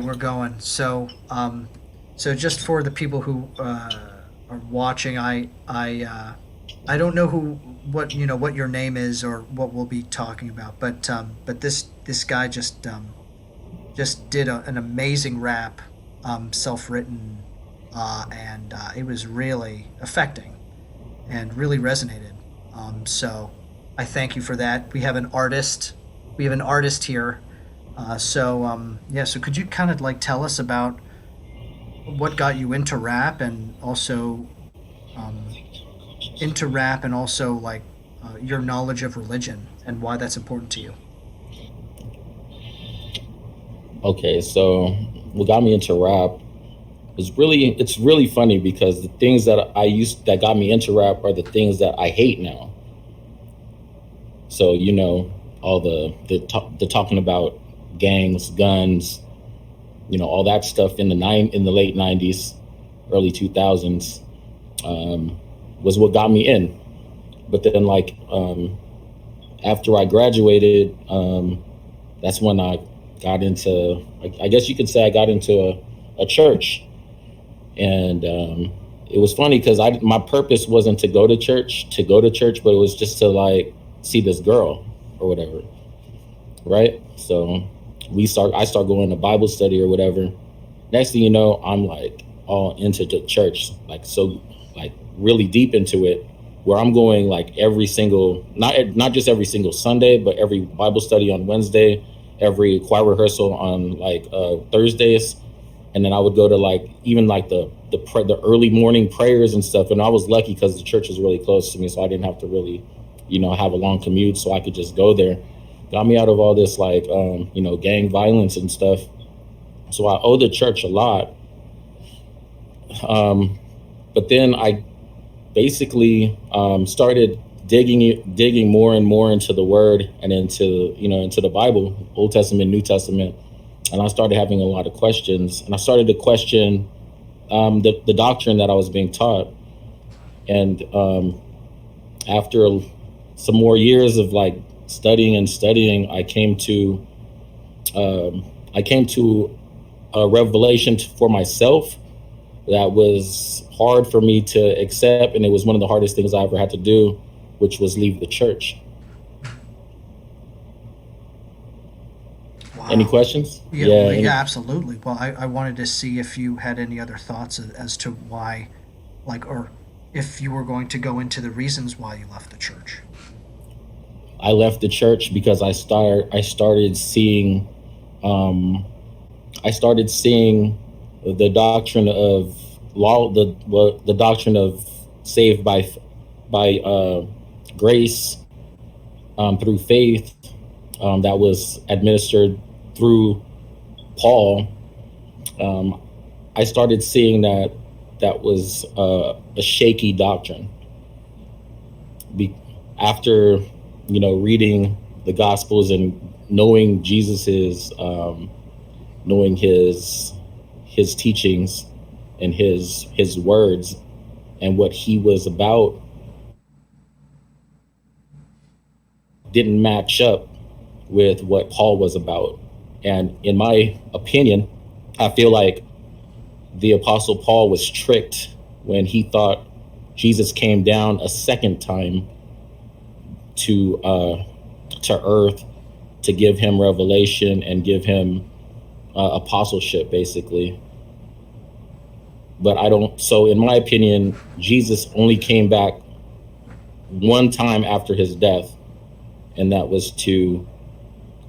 we're going. So just for the people who are watching, I don't know what your name is or what we'll be talking about, but this guy just did an amazing rap, self-written, and it was really affecting and really resonated. So I thank you for that. We have an artist. We have an artist here. Yeah. So could you kind of like tell us about what got you um, into rap, and also like your knowledge of religion and why that's important to you? Okay, so what got me into rap is it's really funny because the things that got me into rap are the things that I hate now. So all the talking about gangs, guns, all that stuff in the late '90s, early 2000s, was what got me in. But then after I graduated, that's when I got into, I guess you could say I got into a church. And it was funny because my purpose wasn't to go to church, but it was just to see this girl or whatever, right? So I start going to Bible study or whatever. Next thing you know, I'm all into the church, really deep into it, where I'm going every single, not just every single Sunday, but every Bible study on Wednesday, every choir rehearsal on Thursdays, and then I would go to even the early morning prayers and stuff. And I was lucky because the church was really close to me, so I didn't have to really, have a long commute, so I could just go there. Got me out of all this gang violence and stuff. So I owe the church a lot. But then I basically started digging more and more into the Word and into the Bible, Old Testament, New Testament, and I started having a lot of questions. And I started to question the doctrine that I was being taught. And after some more years of studying and studying, I came to a revelation for myself that was hard for me to accept, and it was one of the hardest things I ever had to do, which was leave the church. Any Wow. questions? Yeah, Yeah. well, yeah, absolutely. Well, I wanted to see if you had any other thoughts as to why, or if you were going to go into the reasons why you left the church. I left the church because I started seeing um, the doctrine of the doctrine of saved by grace, through faith, that was administered through Paul. Um, I started seeing that was a shaky doctrine. After reading the Gospels and knowing knowing his teachings and his words and what he was about didn't match up with what Paul was about. And in my opinion, I feel like the Apostle Paul was tricked when he thought Jesus came down a second time to earth to give him revelation and give him apostleship, basically. But I don't. So, in my opinion, Jesus only came back one time after his death, and that was to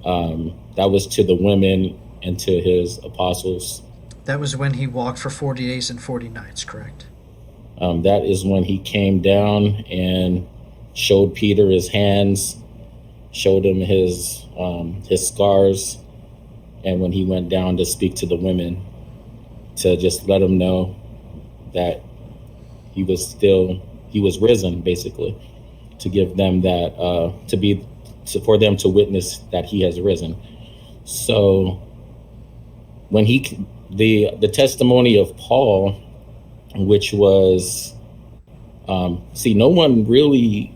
the women and to his apostles. That was when he walked for 40 days and 40 nights, correct? That is when he came down and showed Peter his hands, showed him his scars, and when he went down to speak to the women, to just let them know that he was risen, basically, to give them that for them to witness that he has risen. So when the testimony of Paul, which was no one really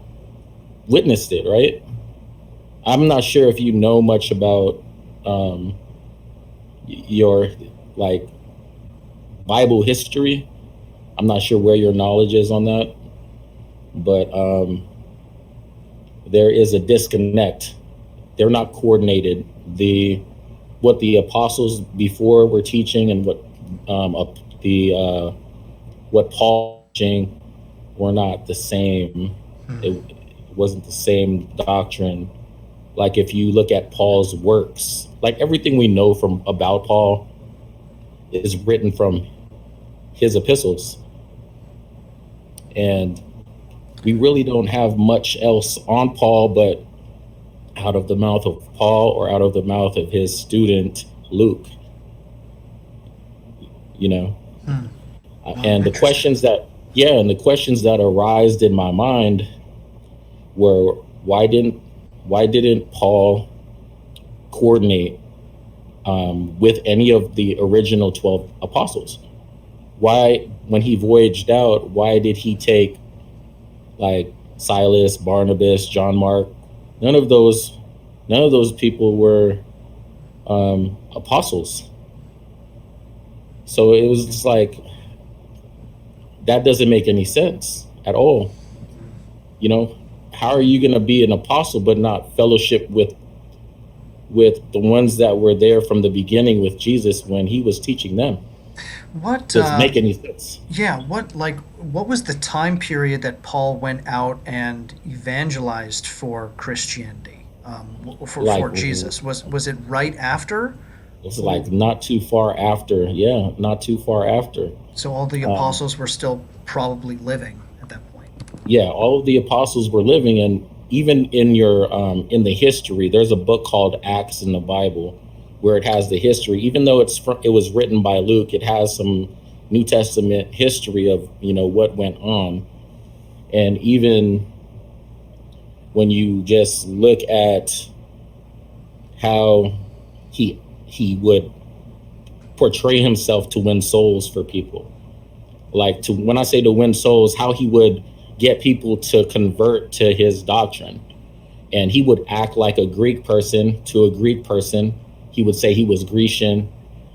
witnessed it, right? I'm not sure if you know much about your like Bible history. I'm not sure where your knowledge is on that, but there is a disconnect. They're not coordinated. The what the apostles before were teaching and what the what Paul was teaching were not the same. Hmm. It wasn't the same doctrine. Like if you look at Paul's works, like everything we know from about Paul is written from his epistles, and we really don't have much else on Paul but out of the mouth of Paul or out of the mouth of his student Luke, you know. Hmm. Wow, And the interesting. questions that yeah, and the questions that arised in my mind were why didn't Paul coordinate with any of the original 12 apostles? Why, when he voyaged out, why did he take like Silas, Barnabas, John Mark? None of those, none of those people were apostles. So it was just like that doesn't make any sense at all. You know, how are you going to be an apostle but not fellowship with the ones that were there from the beginning with Jesus when he was teaching them? What Does it make any sense? Yeah, what was the time period that Paul went out and evangelized for Christianity? Like For Jesus, was it right after? it's Or, like not too far after. Yeah, not too far after. so all the Um, apostles were still probably living at that point. yeah, all of the apostles were living, and even in your in the history, there's a book called Acts in the Bible where it has the history. Even though it was written by Luke, it has some New Testament history of what went on, and even when you just look at how he would portray himself to win souls for people, like to when I say to win souls, how he would get people to convert to his doctrine. And he would act like a Greek person to a Greek person. He would say he was Grecian,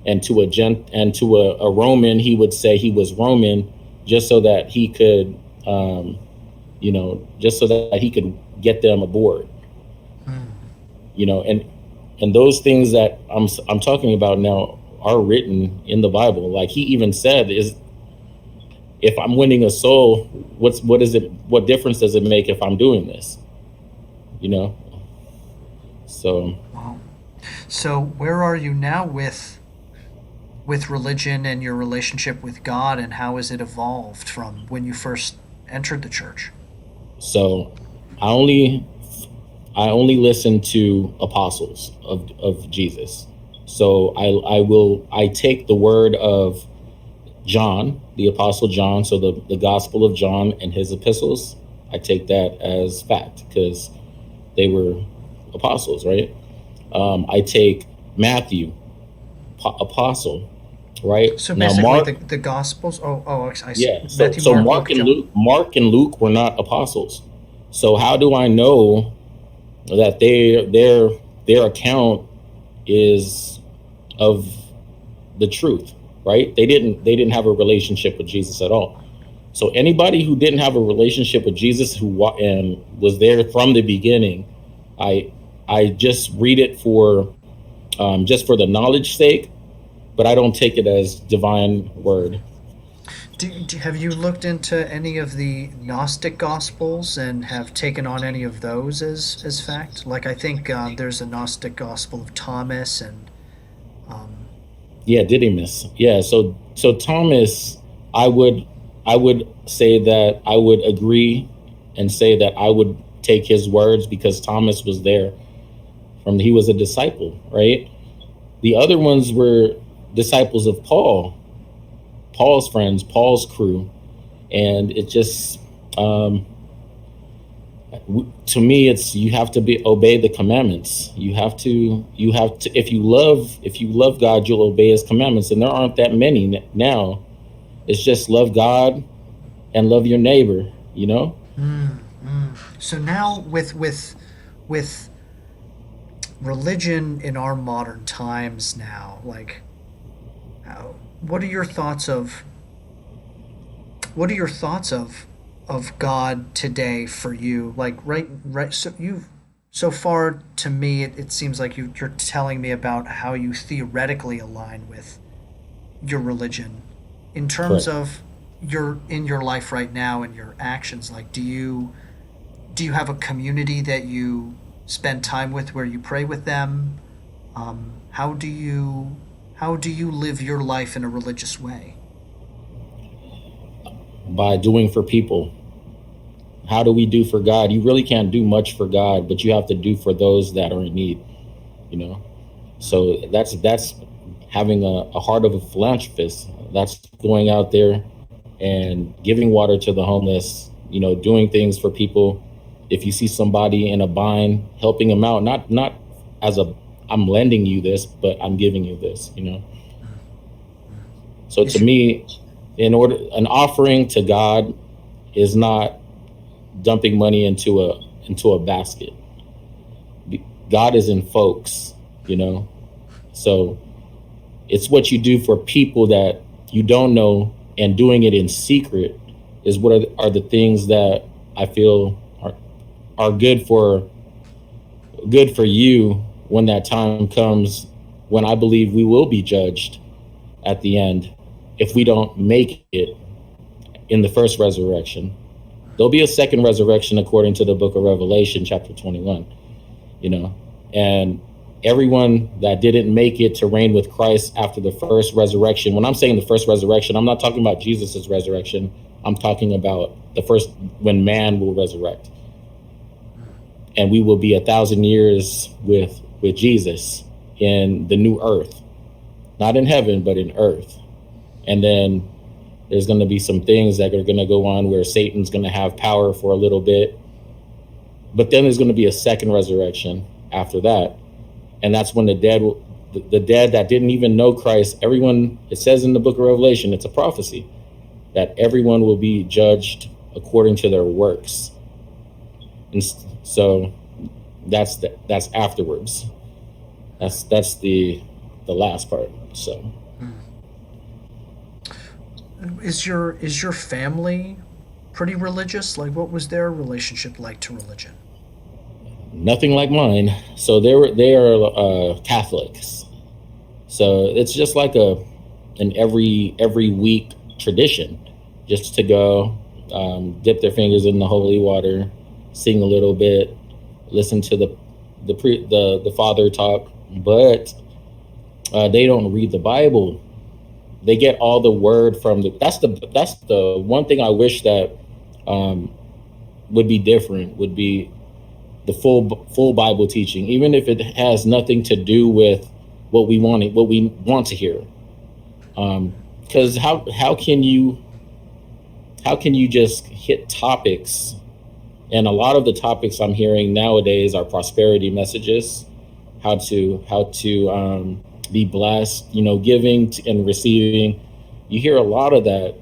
and to a Roman, he would say he was Roman, just so that he could, just so that he could get them aboard. Hmm. And those things that I'm talking about now are written in the Bible. Like he even said, is if I'm winning a soul, what is it? What difference does it make if I'm doing this? You know. So Wow. So where are you now with religion and your relationship with God, and how has it evolved from when you first entered the church? so I only I only listen to apostles of Jesus. So I take the word of John, the apostle John, so the gospel of John and his epistles, I take that as fact because they were apostles, right? I take Matthew, apostle, right? So Now basically, Mark, the Gospels. Oh, I see. yeah. So Matthew, so Mark, Luke, John. Mark and Luke were not apostles. So how do I know that their account is of the truth, right? They didn't have a relationship with Jesus at all. So anybody who didn't have a relationship with Jesus and was there from the beginning, I I just read it for just for the knowledge sake, but I don't take it as divine word. Have you looked into any of the Gnostic Gospels and have taken on any of those as fact? Like I think there's a Gnostic Gospel of Thomas, and um, Yeah, Didymus. Yeah, so Thomas, I would I would say that I would agree and say that I would take his words because Thomas was there from he was a disciple, right? The other ones were disciples of Paul, Paul's friends, Paul's crew, and it just um, to me it's you have to be obey the commandments. You have to if you love God, you'll obey his commandments, and there aren't that many now. It's just love God and love your neighbor, you know? so now with religion in our modern times now, like What are your thoughts of what are your thoughts of God today for you? Like right. So you so far to me, it seems like you're telling me about how you theoretically align with your religion. In terms Correct. of your in your life right now and your actions, like do you have a community that you spend time with where you pray with them? How do you live your life in a religious way? By doing for people. How do we do for God? You really can't do much for God, but you have to do for those that are in need, you know? So that's having a heart of a philanthropist. That's going out there and giving water to the homeless, doing things for people. If you see somebody in a bind, helping them out, not as a I'm lending you this, but I'm giving you this. So to Is me, in order an offering to God is not dumping money into a basket. God is in folks, you know. So it's what you do for people that you don't know, and doing it in secret is what are the things that I feel are good for you when that time comes, when I believe we will be judged at the end if we don't make it in the first resurrection. There'll be a second resurrection according to the book of Revelation, chapter 21, you know, and everyone that didn't make it to reign with Christ after the first resurrection. When I'm saying the first resurrection, I'm not talking about Jesus's resurrection. I'm talking about the first, when man will resurrect, and we will be 1,000 years with Jesus in the new earth, not in heaven, but in earth. And then there's going to be some things that are going to go on where Satan's going to have power for a little bit, but then there's going to be a second resurrection after that, and that's when the dead that didn't even know Christ, everyone, it says in the book of Revelation, it's a prophecy that everyone will be judged according to their works, and so that's afterwards. That's the last part. So is your family pretty religious? Like, what was their relationship like to religion? nothing like mine. So they are Catholics. So it's just like an every week tradition, just to go, dip their fingers in the holy water, sing a little bit, listen to the father talk, but they don't read the Bible. They get all the word from that's the one thing I wish that um, would be different, would be the full Bible teaching, even if it has nothing to do with what we want to hear. Because how can you just hit topics? And a lot of the topics I'm hearing nowadays are prosperity messages, how to be blessed, giving and receiving. You hear a lot of that,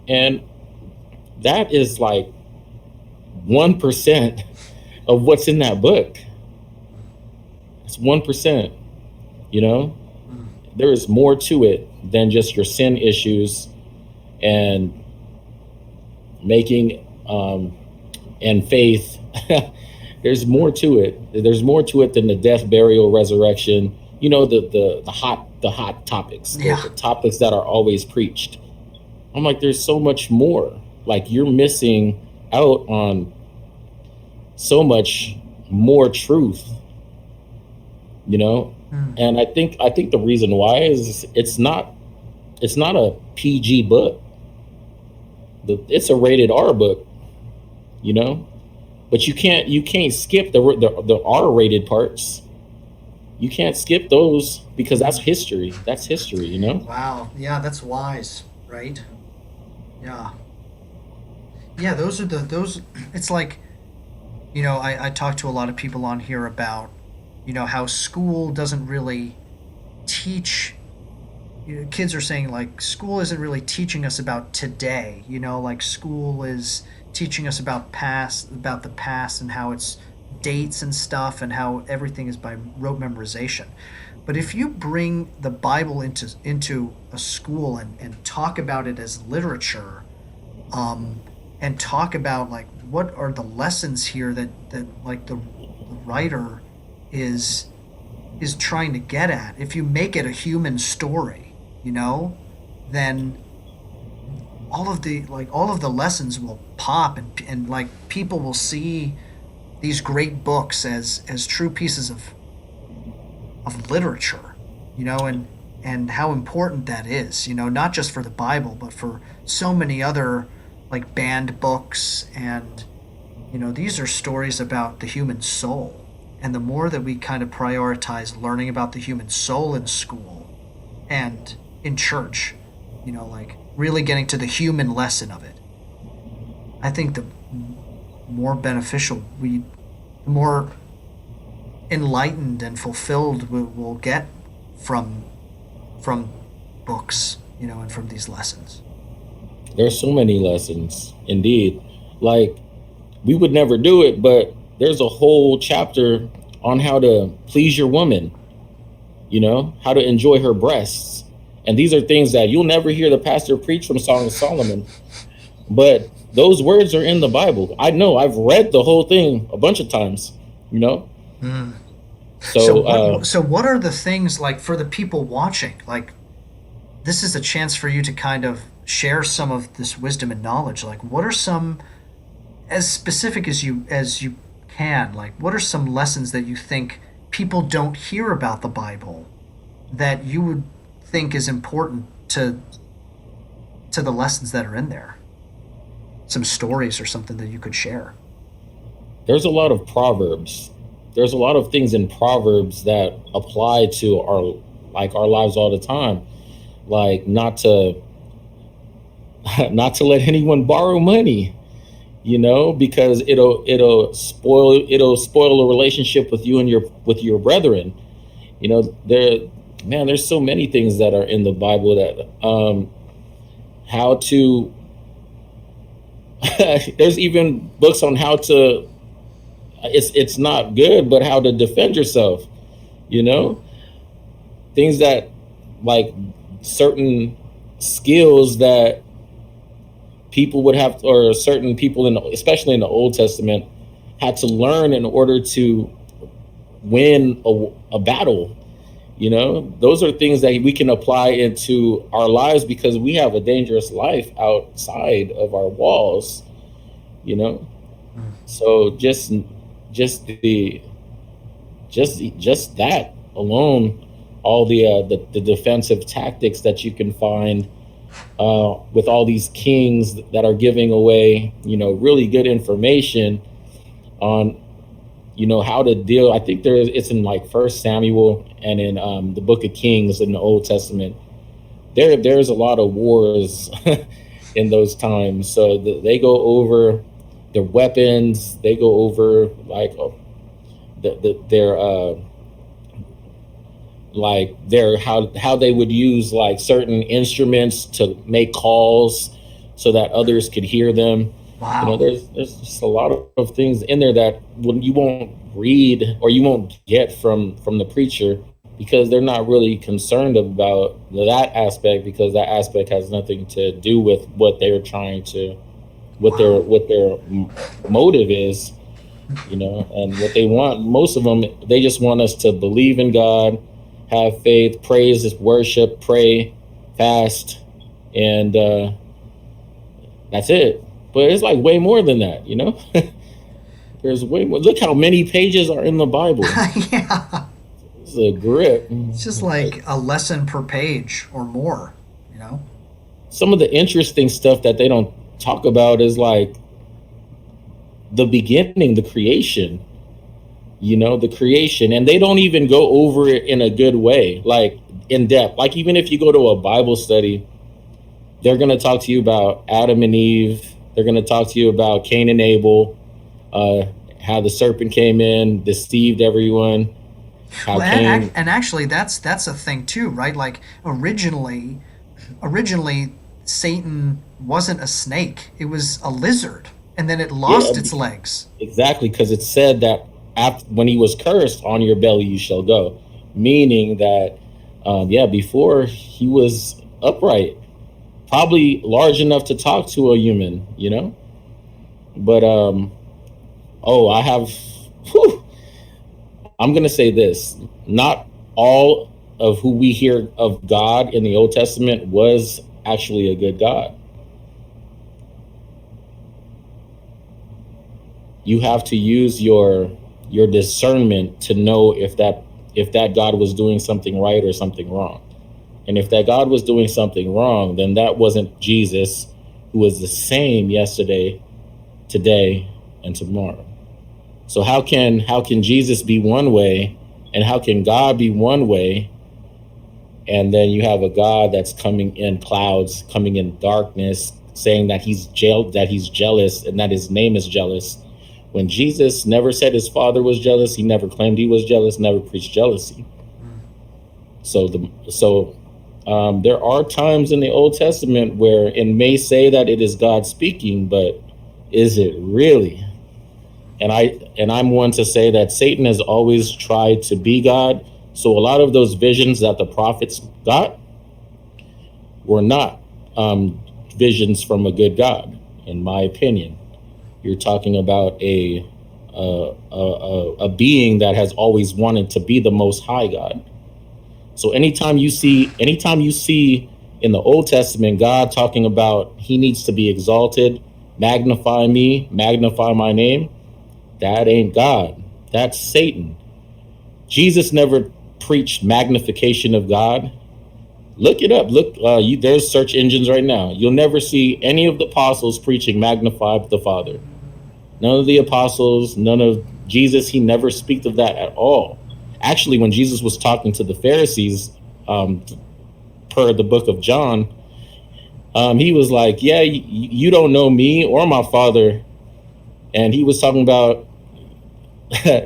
and that is like 1% of what's in that book. It's 1%. You know, there is more to it than just your sin issues and making and faith. There's more to it. There's more to it than the death, burial, resurrection. The hot topics, the, Yeah. the topics that are always preached. I'm like, there's so much more. Like, you're missing out on so much more truth, you know. Mm. And I think the reason why is it's not a PG book. It's a rated R book, you know. But you can't skip the R rated parts. You can't skip those because that's history. That's history, you know. Wow. Yeah, that's wise, right? Yeah. Yeah, those. It's like, I talk to a lot of people on here about, how school doesn't really teach. Kids are saying, like, school isn't really teaching us about today. Like, school is teaching us about the past, and how it's dates and stuff, and how everything is by rote memorization. But if you bring the Bible into a school and talk about it as literature, um, and talk about like what are the lessons here that like the writer is is trying to get at. If you make it a human story, then all of the lessons will pop, and like people will see these great books as true pieces of literature, and how important that is, not just for the Bible, but for so many other like banned books. And, these are stories about the human soul. And the more that we kind of prioritize learning about the human soul in school and in church, like really getting to the human lesson of it, I think the more beneficial the more enlightened and fulfilled we'll get from from books, and from these lessons. There's so many lessons, indeed. Like, we would never do it, but there's a whole chapter on how to please your woman, how to enjoy her breasts. And these are things that you'll never hear the pastor preach from Song of Solomon. But those words are in the Bible. I know, I've read the whole thing a bunch of times, you know? Mm. So So, what are the things, like, for the people watching? Like, this is a chance for you to kind of share some of this wisdom and knowledge. Like, what are some, as specific as you can, like, what are some lessons that you think people don't hear about the Bible that you would think is important to the lessons that are in there? Some stories or something that you could share. there's a lot of proverbs. There's a lot of things in proverbs that apply to our lives all the time. Like, not to not to let anyone borrow money, because it'll spoil a relationship with you and your brethren. There, man, there's so many things that are in the Bible that how to there's even books on how to, it's not good, but how to defend yourself, you know things that, like, certain skills that people would have, or certain people especially in the Old Testament, had to learn in order to win a battle. Those are things that we can apply into our lives, because we have a dangerous life outside of our walls. you know so just that alone, all the defensive tactics that you can find with all these kings that are giving away really good information on how to deal. I think it's in, like, First Samuel, and in the Book of Kings in the Old Testament. There's a lot of wars in those times, so they go over their weapons. They go over, like, their how they would use, like, certain instruments to make calls so that others could hear them. Wow. There's just a lot of things in there that you won't read, or you won't get from the preacher, because they're not really concerned about that aspect, because that aspect has nothing to do with what they're trying to, Wow. what their motive is. And what they want, most of them, they just want us to believe in God, have faith, praise, worship, pray, fast, and that's it. But it's, like, way more than that. There's way more. Look how many pages are in the Bible. Yeah. It's a grip. It's just like a lesson per page or more, you know? Some of the interesting stuff that they don't talk about is, like, the beginning, the creation. The creation, and they don't even go over it in a good way, like, in depth. Like, even if you go to a Bible study, they're going to talk to you about Adam and Eve. They're going to talk to you about Cain and Abel, how the serpent came in, deceived everyone, how Well, Cain. and actually, that's a thing too, right? Like, originally, Satan wasn't a snake; it was a lizard, and then it Yeah, lost its legs. exactly, because it said that when he was cursed, on your belly you shall go. meaning that, yeah, before he was upright, probably large enough to talk to a human, you know. But oh, I have. Whew, I'm gonna say this: not all of who we hear of God in the Old Testament was actually a good God. You have to use your discernment to know if that God was doing something right or something wrong. And if that God was doing something wrong, then that wasn't Jesus, who was the same yesterday, today, and tomorrow. So how can Jesus be one way, and how can God be one way, and then you have a God that's coming in clouds, coming in darkness, saying that that he's jealous, and that his name is jealous, when Jesus never said his father was jealous, he never claimed he was jealous, never preached jealousy. So there are times in the Old Testament where it may say that it is God speaking, but is it really? And I'm one to say that Satan has always tried to be God. So a lot of those visions that the prophets got were not visions from a good God, in my opinion. You're talking about a being that has always wanted to be the Most High God. So anytime you see in the Old Testament God talking about he needs to be exalted, magnify me, magnify my name, that ain't God. That's Satan. Jesus never preached magnification of God. Look it up. Look, there's search engines right now. You'll never see any of the apostles preaching magnify the Father. None of the apostles, none of Jesus. He never speaks of that at all. Actually, when Jesus was talking to the Pharisees, per the book of John, he was like, "Yeah, you don't know me or my Father," and he was talking about.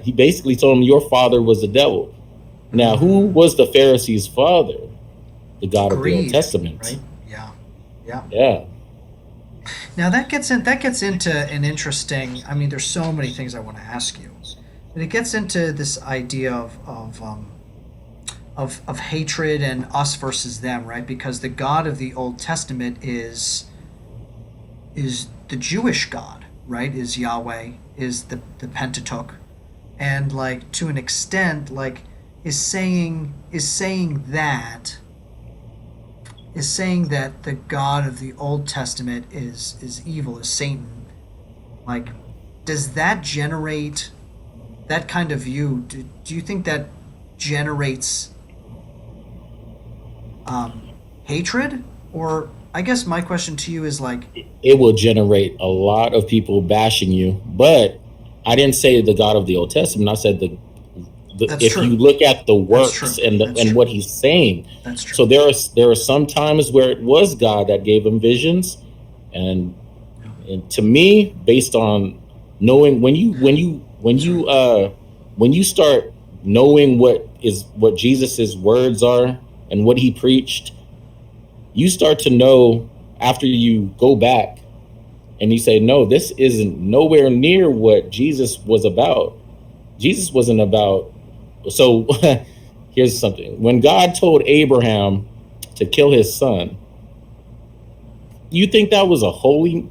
He basically told him, "Your father was the devil." Now, who was the Pharisees' father? The God of the Old Greed, Testament. right? Yeah, yeah. Yeah. Now that gets into an interesting. I mean, there's so many things I want to ask you, and it gets into this idea of hatred and us versus them, right? Because the God of the Old Testament is the Jewish God, right? Is Yahweh, is the Pentateuch, and like to an extent, like is saying that the God of the Old Testament is evil, is Satan. Like, does that generate that kind of view? Do you think that generates hatred? Or I guess my question to you is like, It will generate a lot of people bashing you, but I didn't say the God of the Old Testament. I said that's if you true, look at the that's works true, and that's and true, what he's saying. that's true. So there are some times where it was God that gave him visions, and Yeah, and to me, based on knowing that's right. when you start knowing what Jesus's words are and what he preached, you start to know after you go back and you say, no, this isn't nowhere near what Jesus was about. Jesus wasn't about. So here's something: when God told Abraham to kill his son, you think that was a holy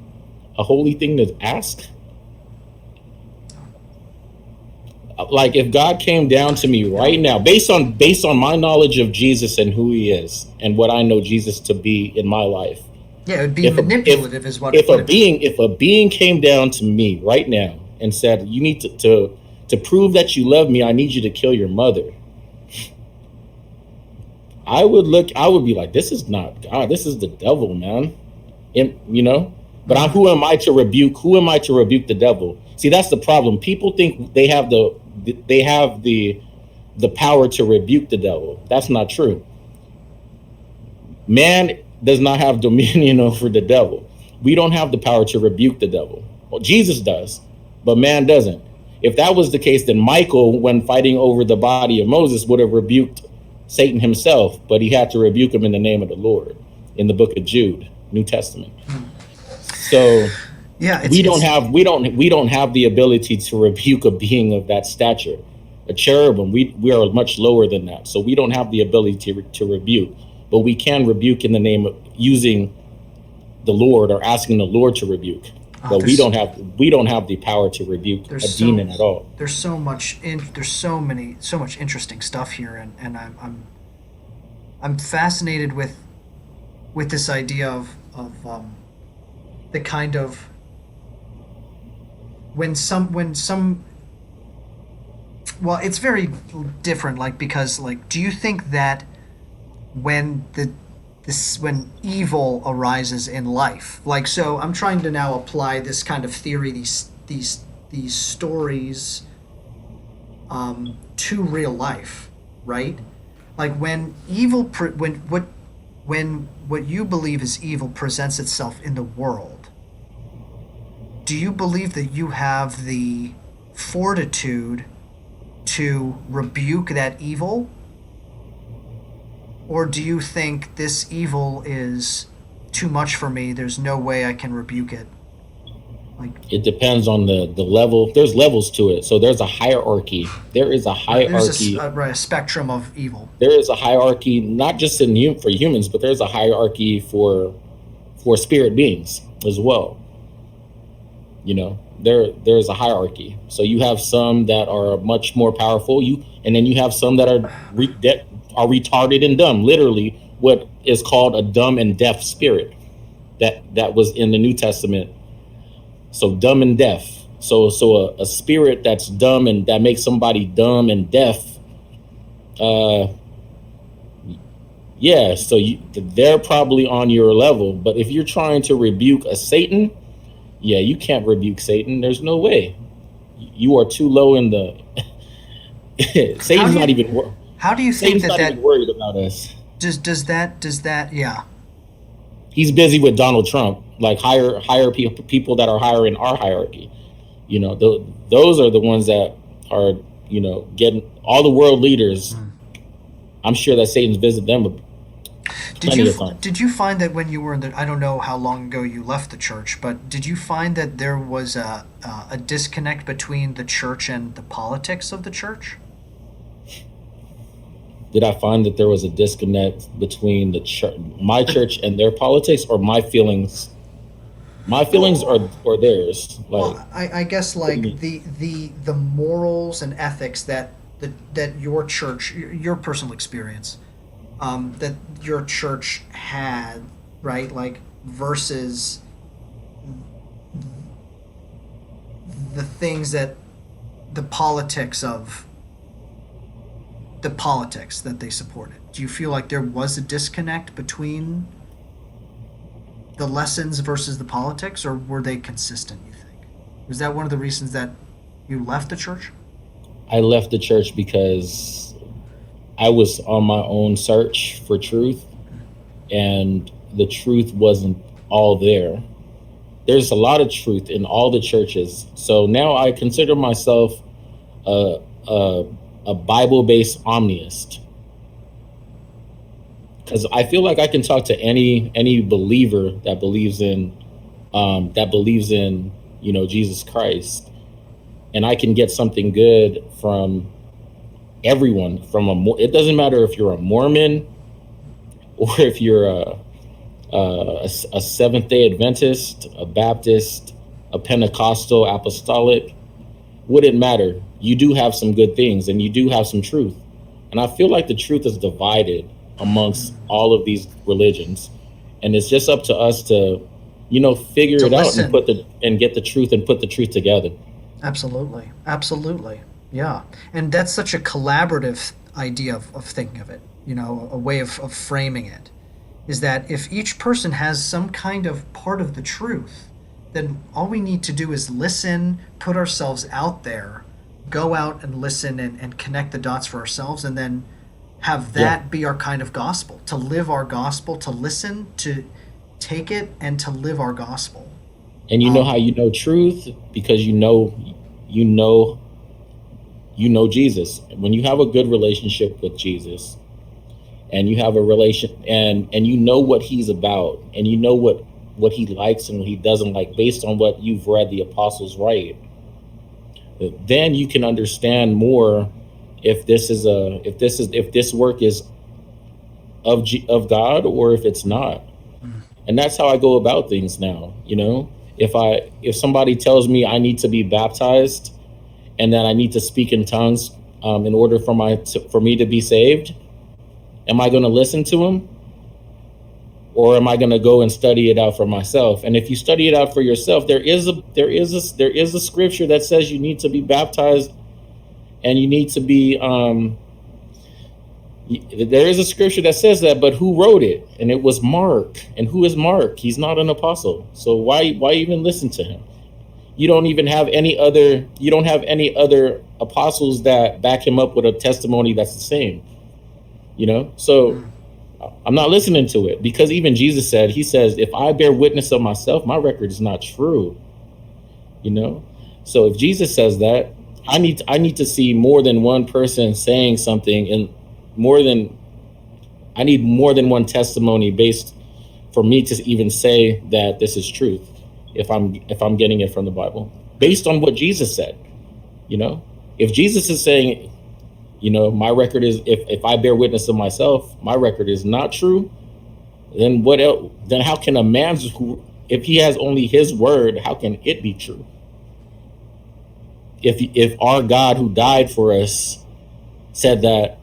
thing to ask? Like, if God came down to me Yeah, right now, based on my knowledge of Jesus and who he is and what I know Jesus to be in my life, yeah. It would be if a if manipulative, is what it would it be? if a being came down to me right now and said, you need to prove that you love me, I need you to kill your mother, I would be like, this is not God, this is the devil, man. And, but Mm-hmm. who am I to rebuke the devil? See, that's the problem. People think they have the power to rebuke the devil. That's not true. Man does not have dominion over the devil. We don't have the power to rebuke the devil. Well, Jesus does, but man doesn't. If that was the case, then Michael, when fighting over the body of Moses, would have rebuked Satan himself, but he had to rebuke him in the name of the Lord in the book of Jude, New Testament. So Yeah, we don't have the ability to rebuke a being of that stature. a cherubim. We are much lower than that, so we don't have the ability to rebuke, but we can rebuke in the name of using the Lord or asking the Lord to rebuke. But There's we don't have the power to rebuke a there's demon at all. there's so much interesting stuff here, and I'm fascinated with this idea of the kind of when some well, it's very different, like, because, like, do you think that when when evil arises in life, like, so I'm trying to now apply this kind of theory, these stories, to real life, right? Like, when when what you believe is evil presents itself in the world, do you believe that you have the fortitude to rebuke that evil? Or do you think this evil is too much for me? There's no way I can rebuke it. Like, It depends on the level. There's levels to it, so there's a hierarchy. There is a right, there's hierarchy. right, a spectrum of evil. There is a hierarchy, not just for humans, but there's a hierarchy for spirit beings as well. You know, there's a hierarchy. So you have some that are much more powerful. And then you have some that are retarded and dumb. Literally, what is called a dumb and deaf spirit. That was in the New Testament. So dumb and deaf. So a spirit that's dumb and that makes somebody dumb and deaf. Yeah. So they're probably on your level. But if you're trying to rebuke a Satan, yeah, you can't rebuke Satan. There's no way. You are too low in the. How Satan's do not you even. how do you think Satan's that not even worried about us. does that yeah. He's busy with Donald Trump, like hire people that are higher in our hierarchy. You know, those are the ones that are, getting all the world leaders. I'm sure that Satan's visited them plenty of times. Did you find that when you were in the, I don't know how long ago you left the church, but did you find that there was a disconnect between the church and the politics of the church? Did I find that there was a disconnect between my church and their politics, or my feelings? My feelings or theirs? Like, Well, I guess, what do you like, mean? the morals and ethics that that your church, your personal experience, that your church had, right? Like, versus the things that the politics of the politics that they supported. Do you feel like there was a disconnect between the lessons versus the politics, or were they consistent, you think? Was that one of the reasons that you left the church? I left the church because I was on my own search for truth, and the truth wasn't all there. There's a lot of truth in all the churches. So now I consider myself a, a, a Bible-based omniist, because I feel like I can talk to any believer that believes in Jesus Christ, and I can get something good from everyone. It doesn't matter if you're a Mormon or if you're a Seventh Day Adventist, a Baptist, a Pentecostal, Apostolic. Wouldn't matter. You do have some good things, and you do have some truth. And I feel like the truth is divided amongst all of these religions, and it's just up to us to, figure To it out and listen. get the truth and put the truth together. Absolutely. Absolutely. Yeah. And that's such a collaborative idea of thinking of it, a way of framing it, is that if each person has some kind of part of the truth, then all we need to do is listen, put ourselves out there, go out and listen, and connect the dots for ourselves, and then have Yeah. that be our kind of gospel, to live our gospel, to listen, to take it, and to live our gospel. And you know how Um, you know truth? Because you know Jesus. When you have a good relationship with Jesus, and you have a relation, and you know what he's about, and you know what he likes and what he doesn't like, based on what you've read the apostles write, then you can understand more if this work is of God or if it's not. Mm. And that's how I go about things now. If somebody tells me I need to be baptized and that I need to speak in tongues in order for me to be saved, am I going to listen to him, or am I going to go and study it out for myself? And if you study it out for yourself, there is a scripture that says you need to be baptized, and you need to be there is a scripture that says that, but who wrote it? And it was Mark. And who is Mark? He's not an apostle. So why even listen to him? You don't even have any other apostles that back him up with a testimony that's the same. So Mm. I'm not listening to it, because even Jesus said, he says, if I bear witness of myself, my record is not true. So if Jesus says that, I need to see more than one person saying something, and more than I need more than one testimony based for me to even say that this is truth, if I'm getting it from the Bible based on what Jesus said. If Jesus is saying, my record is, if I bear witness of myself, my record is not true, then what else? Then how can a man's who, if he has only his word, how can it be true? If our God who died for us said that,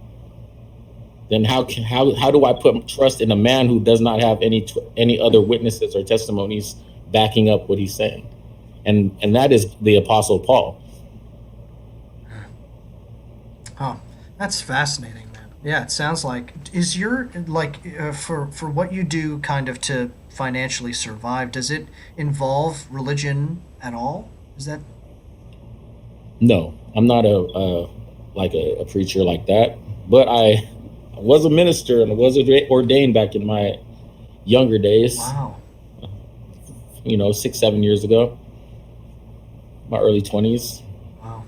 then how do I put trust in a man who does not have any other witnesses or testimonies backing up what he's saying? And that is the Apostle Paul. Oh, that's fascinating, man. Yeah, it sounds like, is your like for what you do kind of to financially survive, does it involve religion at all? Is that No, I'm not a preacher like that, but I was a minister and I was ordained back in my younger days. wow. 6, 7 years ago, my early 20s. Wow.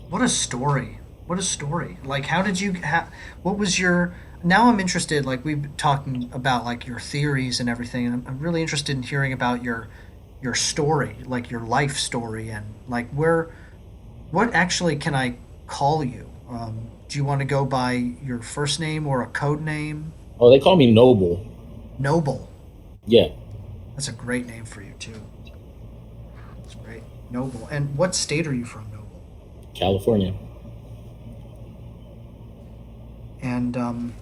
What a story. What a story. Like, how did you what was your, now I'm interested, like we've been talking about like your theories and everything, and I'm really interested in hearing about your story, like your life story, and like what actually can I call you? Do you want to go by your first name or a code name? Oh, they call me Noble. Noble. Yeah, That's a great name for you too. That's great. Noble. And what state are you from, Noble? California. And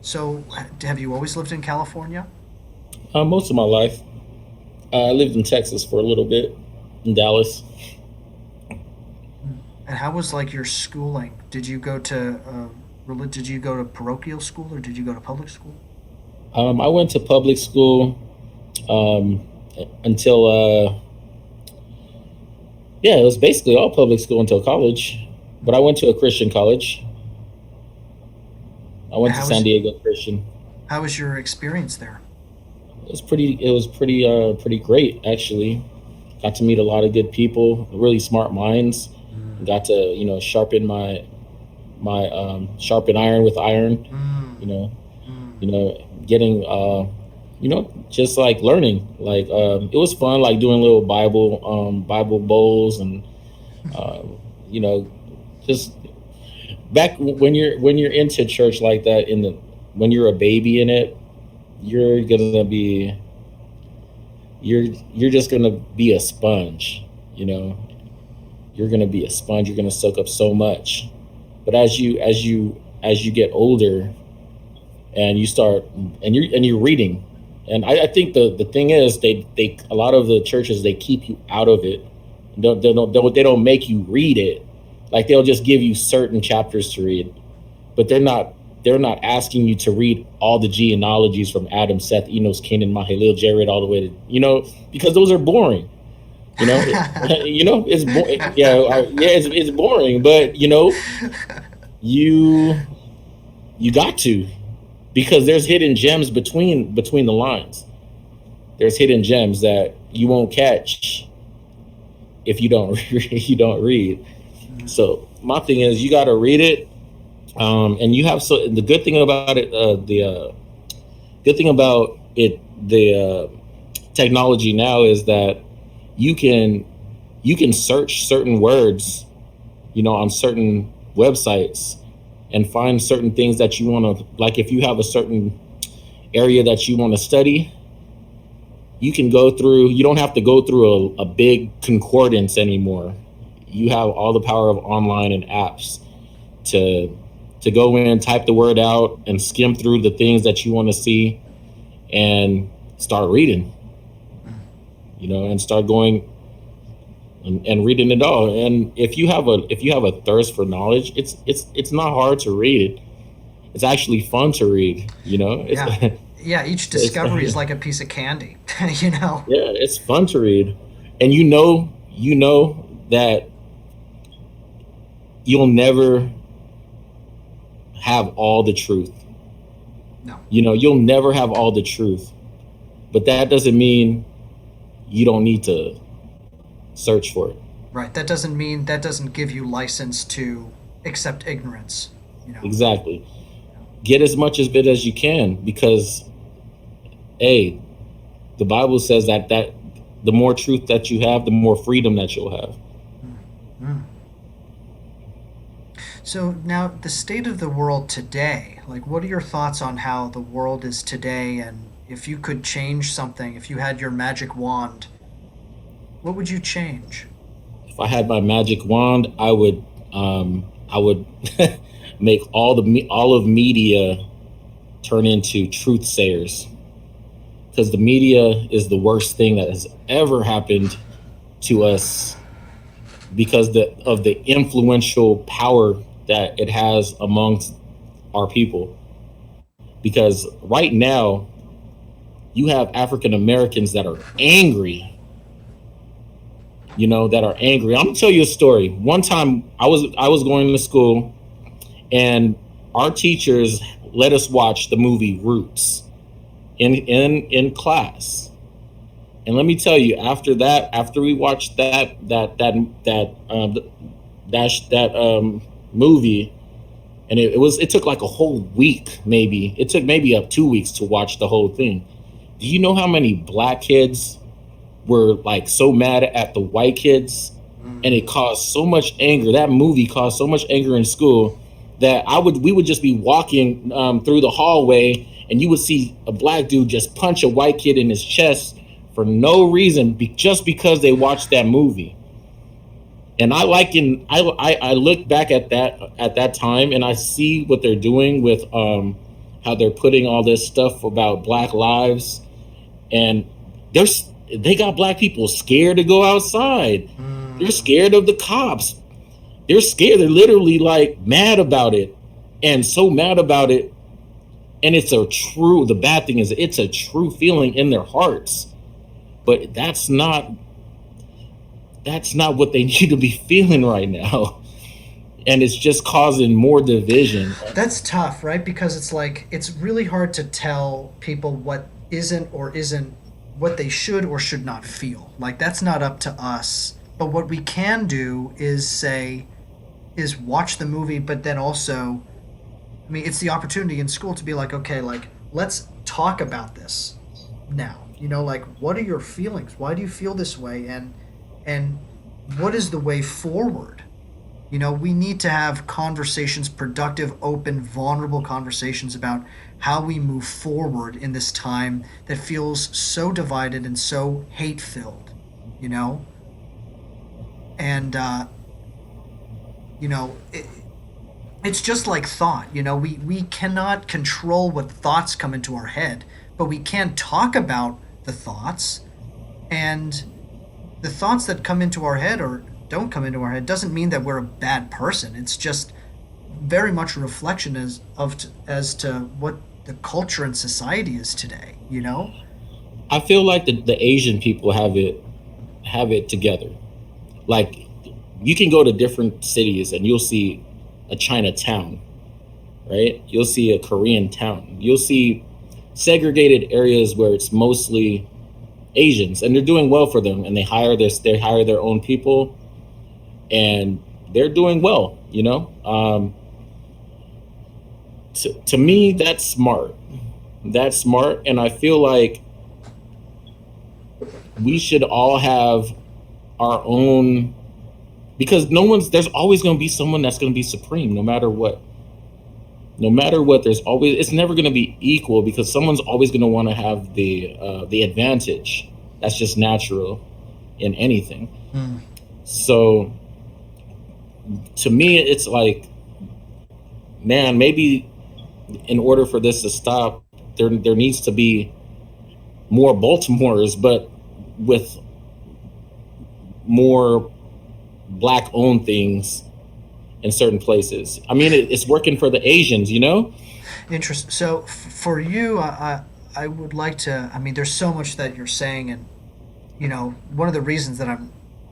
so, have you always lived in California? Most of my life, I lived in Texas for a little bit, in Dallas. Mm. And how was like your schooling? Did you go to did you go to parochial school or did you go to public school? I went to public school um, until yeah, it was basically all public school until college. But I went to a Christian college. I And went to San Diego Christian. how was your experience there? It was pretty pretty great, actually. Got to meet a lot of good people, really smart minds. Mm. Got to sharpen sharpen iron with iron. Mm. You know Mm. getting just like learning. Like it was fun, like doing little Bible bowls, and um, you know just back when you're into church like that, when you're a baby in it, you're gonna be you're just gonna be a sponge. you know you're gonna be a sponge. You're gonna soak up so much. But as you get older, and you start, and you're reading, and I think the thing is, they a lot of the churches, they keep you out of it. They don't make you read it. Like, they'll just give you certain chapters to read, but they're not asking you to read all the genealogies from Adam, Seth, Enos, Canaan, Mahalil, Jared, all the way to, because those are boring. It's yeah, it's boring, but you you got to, because there's hidden gems between the lines. There's hidden gems that you won't catch if you don't you don't read. Mm. So my thing is, you got to read it, and you have, so the good thing about it, the good thing about it, the technology now, is that you can you can search certain words, on certain websites and find certain things that you want to, like if you have a certain area that you want to study, you can go through, you don't have to go through a big concordance anymore. You have all the power of online and apps to go in, type the word out, and skim through the things that you want to see, and start reading. And start going and reading it all. And if you have a thirst for knowledge, it's not hard to read. It's actually fun to read. Yeah. Yeah, each discovery is like a piece of candy, Yeah, it's fun to read, and you know that you'll never have all the truth. No. You'll never have all the truth, but that doesn't mean you don't need to search for it. Right. That doesn't give you license to accept ignorance. Exactly. Get as much of it as you can, because hey, the Bible says that the more truth that you have, the more freedom that you'll have. Mm. So now the state of the world today, like what are your thoughts on how the world is today, and if you could change something, if you had your magic wand, what would you change? If I had my magic wand, I would make all of media turn into truth sayers, because the media is the worst thing that has ever happened to us, because of the influential power that it has amongst our people. Because right now you have African Americans that are angry, that are angry. I'm gonna tell you a story. One time I was going to school, and our teachers let us watch the movie Roots in class. And let me tell you, after we watched that movie, and it took like a whole week, maybe it took maybe up 2 weeks to watch the whole thing. Do you know how many black kids were like so mad at the white kids, and it caused so much anger? That movie caused so much anger in school that we would just be walking through the hallway, and you would see a black dude just punch a white kid in his chest for no reason, just because they watched that movie. And I look back at that time, and I see what they're doing with how they're putting all this stuff about Black lives, and they got black people scared to go outside. They're scared of the cops. They're scared. They're literally like mad about it, and so mad about it. And the bad thing is, it's a true feeling in their hearts, but that's not what they need to be feeling right now. And it's just causing more division. That's tough, right? Because it's like it's really hard to tell people what isn't or isn't what they should or should not feel. Like that's not up to us. But what we can do is watch the movie, but then also, I mean, it's the opportunity in school to be like, okay, like let's talk about this now. Like what are your feelings? Why do you feel this way? And what is the way forward? We need to have conversations, productive, open, vulnerable conversations about how we move forward in this time that feels so divided and so hate filled, and it's just like thought. We cannot control what thoughts come into our head, but we can talk about the thoughts, and the thoughts that come into our head or don't come into our head doesn't mean that we're a bad person. It's just very much a reflection as to what the culture and society is today. I feel like the Asian people have it together. Like, you can go to different cities and you'll see a Chinatown, right? You'll see a Korean town. You'll see segregated areas where it's mostly Asians, and they're doing well for them, and they hire their own people, and they're doing well. To me, that's smart. That's smart, and I feel like we should all have our own because there's always going to be someone that's going to be supreme, no matter what. No matter what, there's always it's never going to be equal because someone's always going to want to have the advantage. That's just natural in anything. Mm. So to me, it's like, man, maybe in order for this to stop, there needs to be more Baltimores, but with more black owned things in certain places. I mean, it's working for the Asians, you know? Interesting. So for you, I would like to. I mean, there's so much that you're saying, and one of the reasons that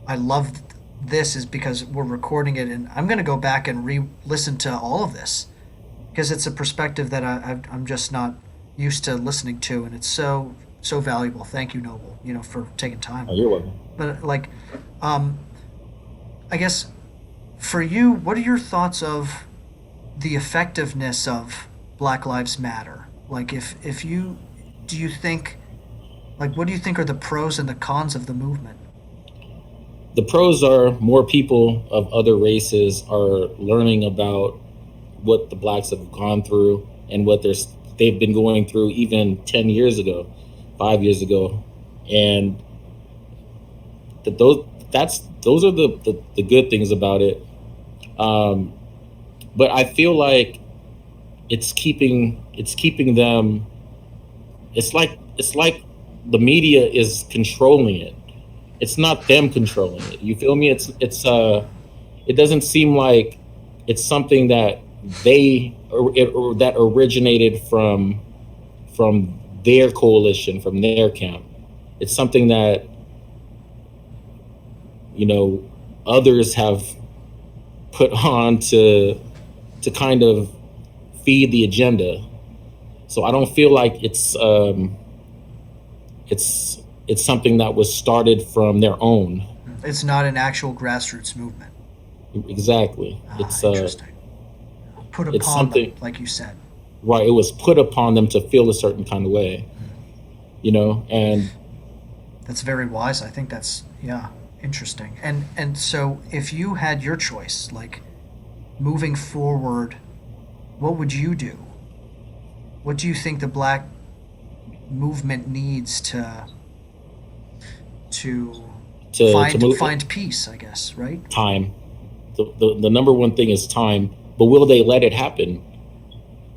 I love this is because we're recording it, and I'm going to go back and re-listen to all of this because it's a perspective that I'm just not used to listening to, and it's so valuable. Thank you, Noble, for taking time. Oh, you're welcome. But like, um, I guess for you, what are your thoughts of the effectiveness of Black Lives Matter? Like, if you do you think like what do you think are the pros and the cons of the movement? The pros are more people of other races are learning about what the blacks have gone through and what they've been going through even 10 years ago, 5 years ago. And those are the good things about it. Um, but I feel like it's keeping them. It's like the media is controlling it. It's not them controlling it. You feel me? It doesn't seem like it's something that or that originated from their coalition, from their camp. It's something that you know others have put on to kind of feed the agenda. So I don't feel like it's something that was started from their own. It's not an actual grassroots movement. Exactly. Ah, interesting. Put It's upon them, something, like you said. right? It was put upon them to feel a certain kind of way, and That's very wise. I think that's, yeah, interesting. And so if you had your choice, like moving forward, what would you do? What do you think the black movement needs to to find move find peace, I guess, right? time. The number one thing is time. But will they let it happen?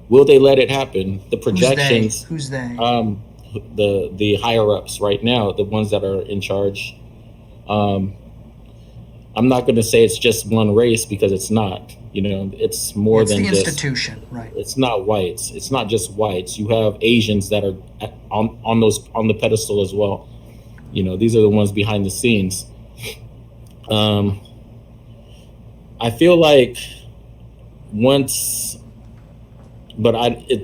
Will they let it happen? The Who's they? projections, Who's they? um, the higher ups right now, the ones that are in charge. Um, I'm not going to say it's just one race because it's not. It's more It's than the just. institution, right? It's not whites. It's not just whites. You have Asians that are on the pedestal as well. These are the ones behind the scenes. Um, I feel like once, but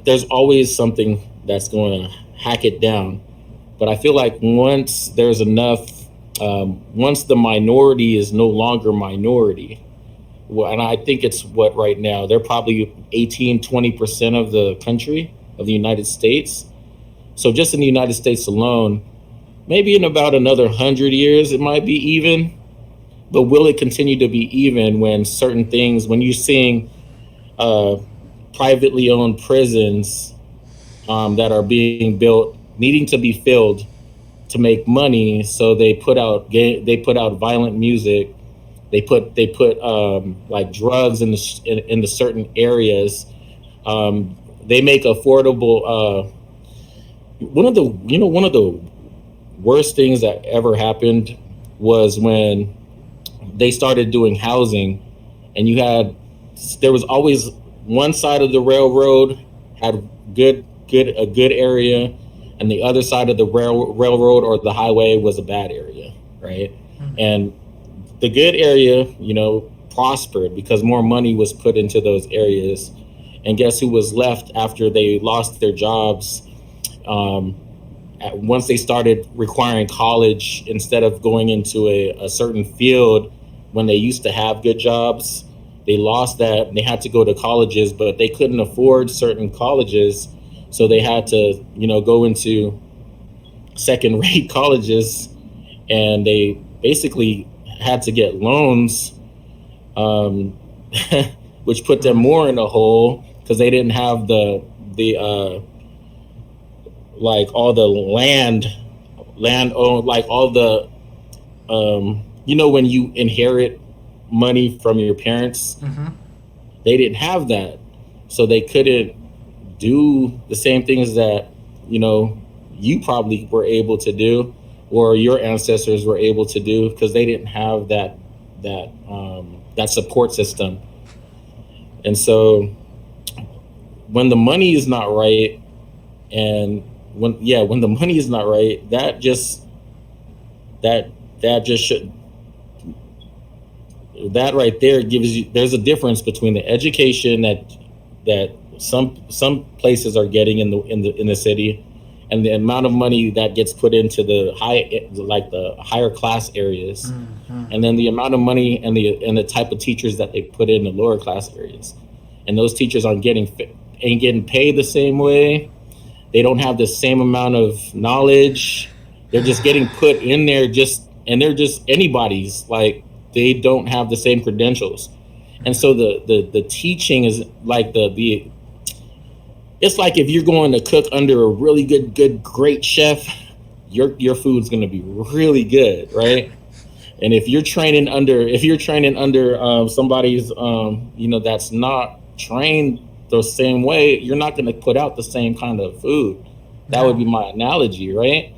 there's always something that's going to hack it down. But I feel like once there's enough, once the minority is no longer minority, well, and I think it's what right now, they're probably 18-20% of the country, of the United States. So just in the United States alone, maybe in about another 100 years, it might be even. But will it continue to be even when certain things, when you're seeing uh, privately owned prisons that are being built, needing to be filled to make money, so they put out violent music, they put like drugs in the certain areas. They make affordable. One of the worst things that ever happened was when they started doing housing, and there was always one side of the railroad had a good area, and the other side of the railroad or the highway was a bad area, right? Mm. And the good area, prospered because more money was put into those areas. And guess who was left after they lost their jobs? Um, Once they started requiring college instead of going into a certain field when they used to have good jobs, they lost that. They had to go to colleges, but they couldn't afford certain colleges. So they had to, go into second rate colleges, and they basically had to get loans um, which put them more in a hole because they didn't have the like all the land owned, like all the when you inherit money from your parents, Mm-hmm. they didn't have that, so they couldn't do the same things that you know you probably were able to do, or your ancestors were able to do, because they didn't have that support system. And so when the money is not right, and when the money is not right, that that just should that right there gives you, there's a difference between the education that some places are getting in the city, and the amount of money that gets put into the higher class areas, Mm-hmm. and then the amount of money and the type of teachers that they put in the lower class areas, and those teachers ain't getting paid the same way. They don't have the same amount of knowledge. They're just getting put in there, and they're just anybody's, like they don't have the same credentials. And so the teaching is like the it's like if you're going to cook under a really great chef, your food's going to be really good, right? And if you're training under somebody's that's not trained the same way, you're not going to put out the same kind of food. That would be No. my analogy, right?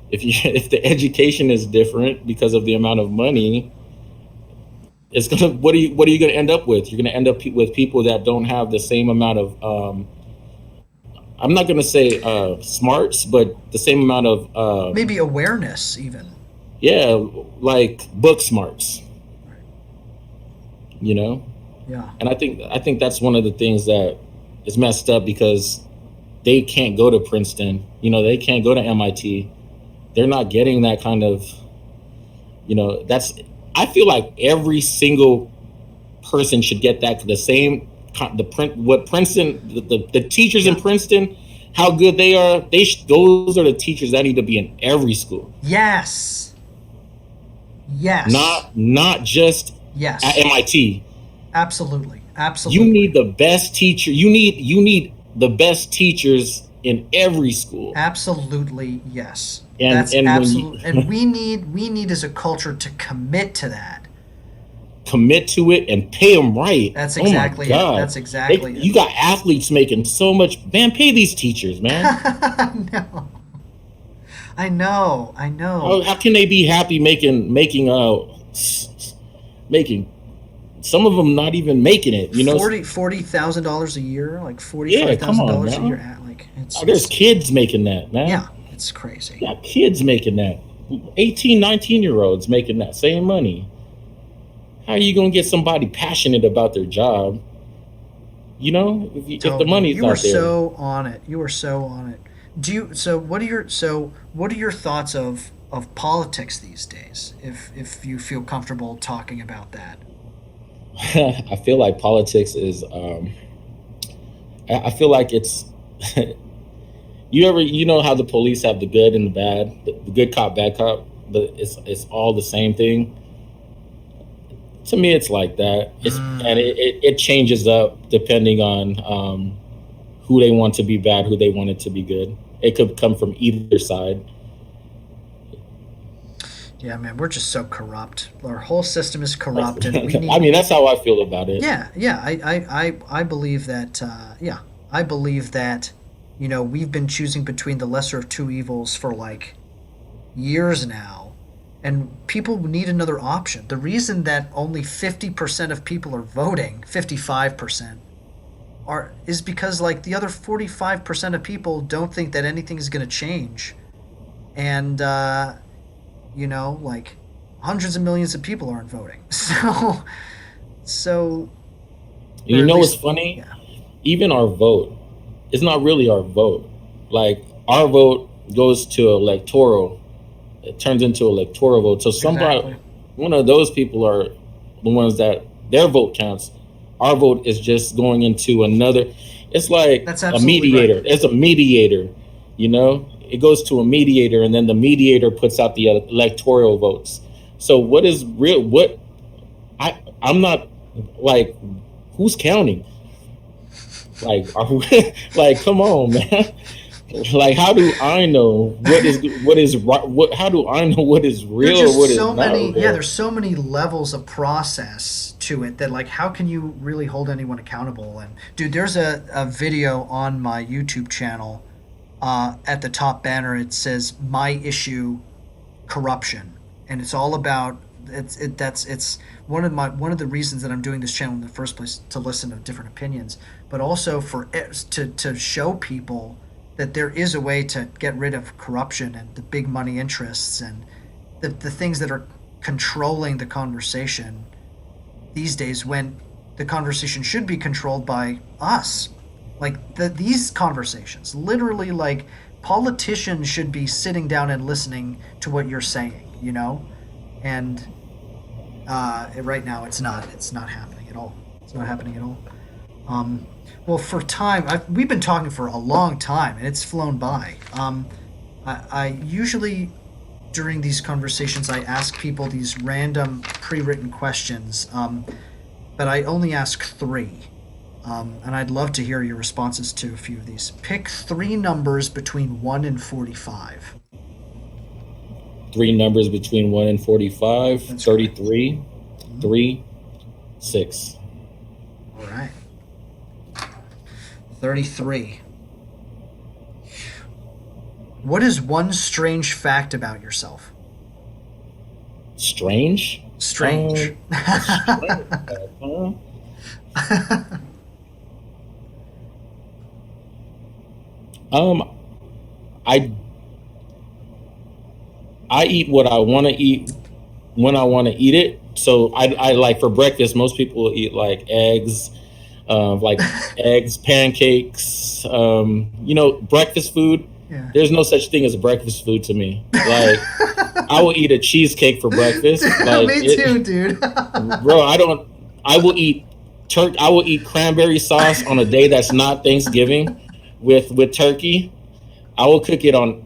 If you if the education is different because of the amount of money, it's gonna what are you gonna end up with? You're gonna end up with people that don't have the same amount of I'm not gonna say smarts, but the same amount of Maybe awareness, even. yeah, like book smarts, Right. you know. Yeah. And I think that's one of the things that is messed up, because they can't go to Princeton, they can't go to MIT. They're not getting that kind of, that's I feel like every single person should get that, the same the print what Princeton, the teachers in Yeah. Princeton, how good they are. Those are the teachers that need to be in every school, Yes. Yes. not just at Yes. MIT. Absolutely. You need Absolutely. the best teacher. You need the best teachers in every school. Absolutely. Yes. And That's and when absolute. you And we need as a culture to commit to that. commit to it and pay them right, That's oh my exactly it. God, That's exactly it. you got athletes making so much. Man, pay these teachers, man. No. I know. I know. How can they be happy making some of them not even making it? $40,000 a year, like forty Yeah, five come thousand on dollars a year. now. Like There's it's kids making that, man. yeah, it's crazy. Yeah, kids making that. 18, 19 year olds making that same money. How are you going to get somebody passionate about their job, if the Totally. money's You were not there? so on it. You were so on it. Do you what are your thoughts of politics these days? If you feel comfortable talking about that. I feel like politics is I feel like it's you know how the police have the good and the bad, the good cop, bad cop, but it's all the same thing. To me, it's like that. And Mm, it changes up depending on who they want to be bad, who they want it to be good. It could come from either side. yeah, man, we're just so corrupt. Our whole system is corrupt, and we I need mean, that's how I feel about it. yeah, yeah. I believe that. Yeah, I believe that. We've been choosing between the lesser of two evils for like years now, and people need another option. The reason that only 50% of people are voting, 55% is because like the other 45% of people don't think that anything is going to change, and like hundreds of millions of people aren't voting. So And or you at know what's least funny? yeah, Even our vote, it's not really our vote. Like our vote goes to electoral. It turns into electoral vote. So exactly. one of those people are the ones that their vote counts. Our vote is just going into another. It's like That's a absolutely right. mediator. It's a mediator. It goes to a mediator, and then the mediator puts out the electoral votes. So what is real? What I'm not. Like, who's counting? Like, are we, like, come on, man. Like, how do I know what is right? What how do I know what is There's real or just what is so not many, yeah, real? there's so many levels of process to it that, like, how can you really hold anyone accountable? And dude, there's a video on my YouTube channel. At the top banner, it says "My Issue: Corruption," and it's all about it's one of the reasons that I'm doing this channel in the first place, to listen to different opinions, but also for to show people that there is a way to get rid of corruption and the big money interests and the things that are controlling the conversation these days, when the conversation should be controlled by us. Like these conversations, literally, like politicians should be sitting down and listening to what you're saying, and right now it's not happening at all. It's not happening at all. Um, well, for time, we've been talking for a long time, and it's flown by. I usually, during these conversations, I ask people these random pre-written questions, but I only ask three. And I'd love to hear your responses to a few of these. Pick three numbers between 1 and 45. Three numbers between 1 and 45, That's correct. 33, Mhm. 3, 6. All right. 33. What is one strange fact about yourself? Strange? Strange. A strange fact, huh? Um, I I eat what I want to eat when I want to eat it. So I like for breakfast. Most people will eat like eggs, pancakes. Breakfast food. Yeah. There's no such thing as breakfast food to me. Like, I will eat a cheesecake for breakfast. Like Me too, it, dude. bro. I don't. I will eat I will eat cranberry sauce on a day that's not Thanksgiving with turkey. I will cook it on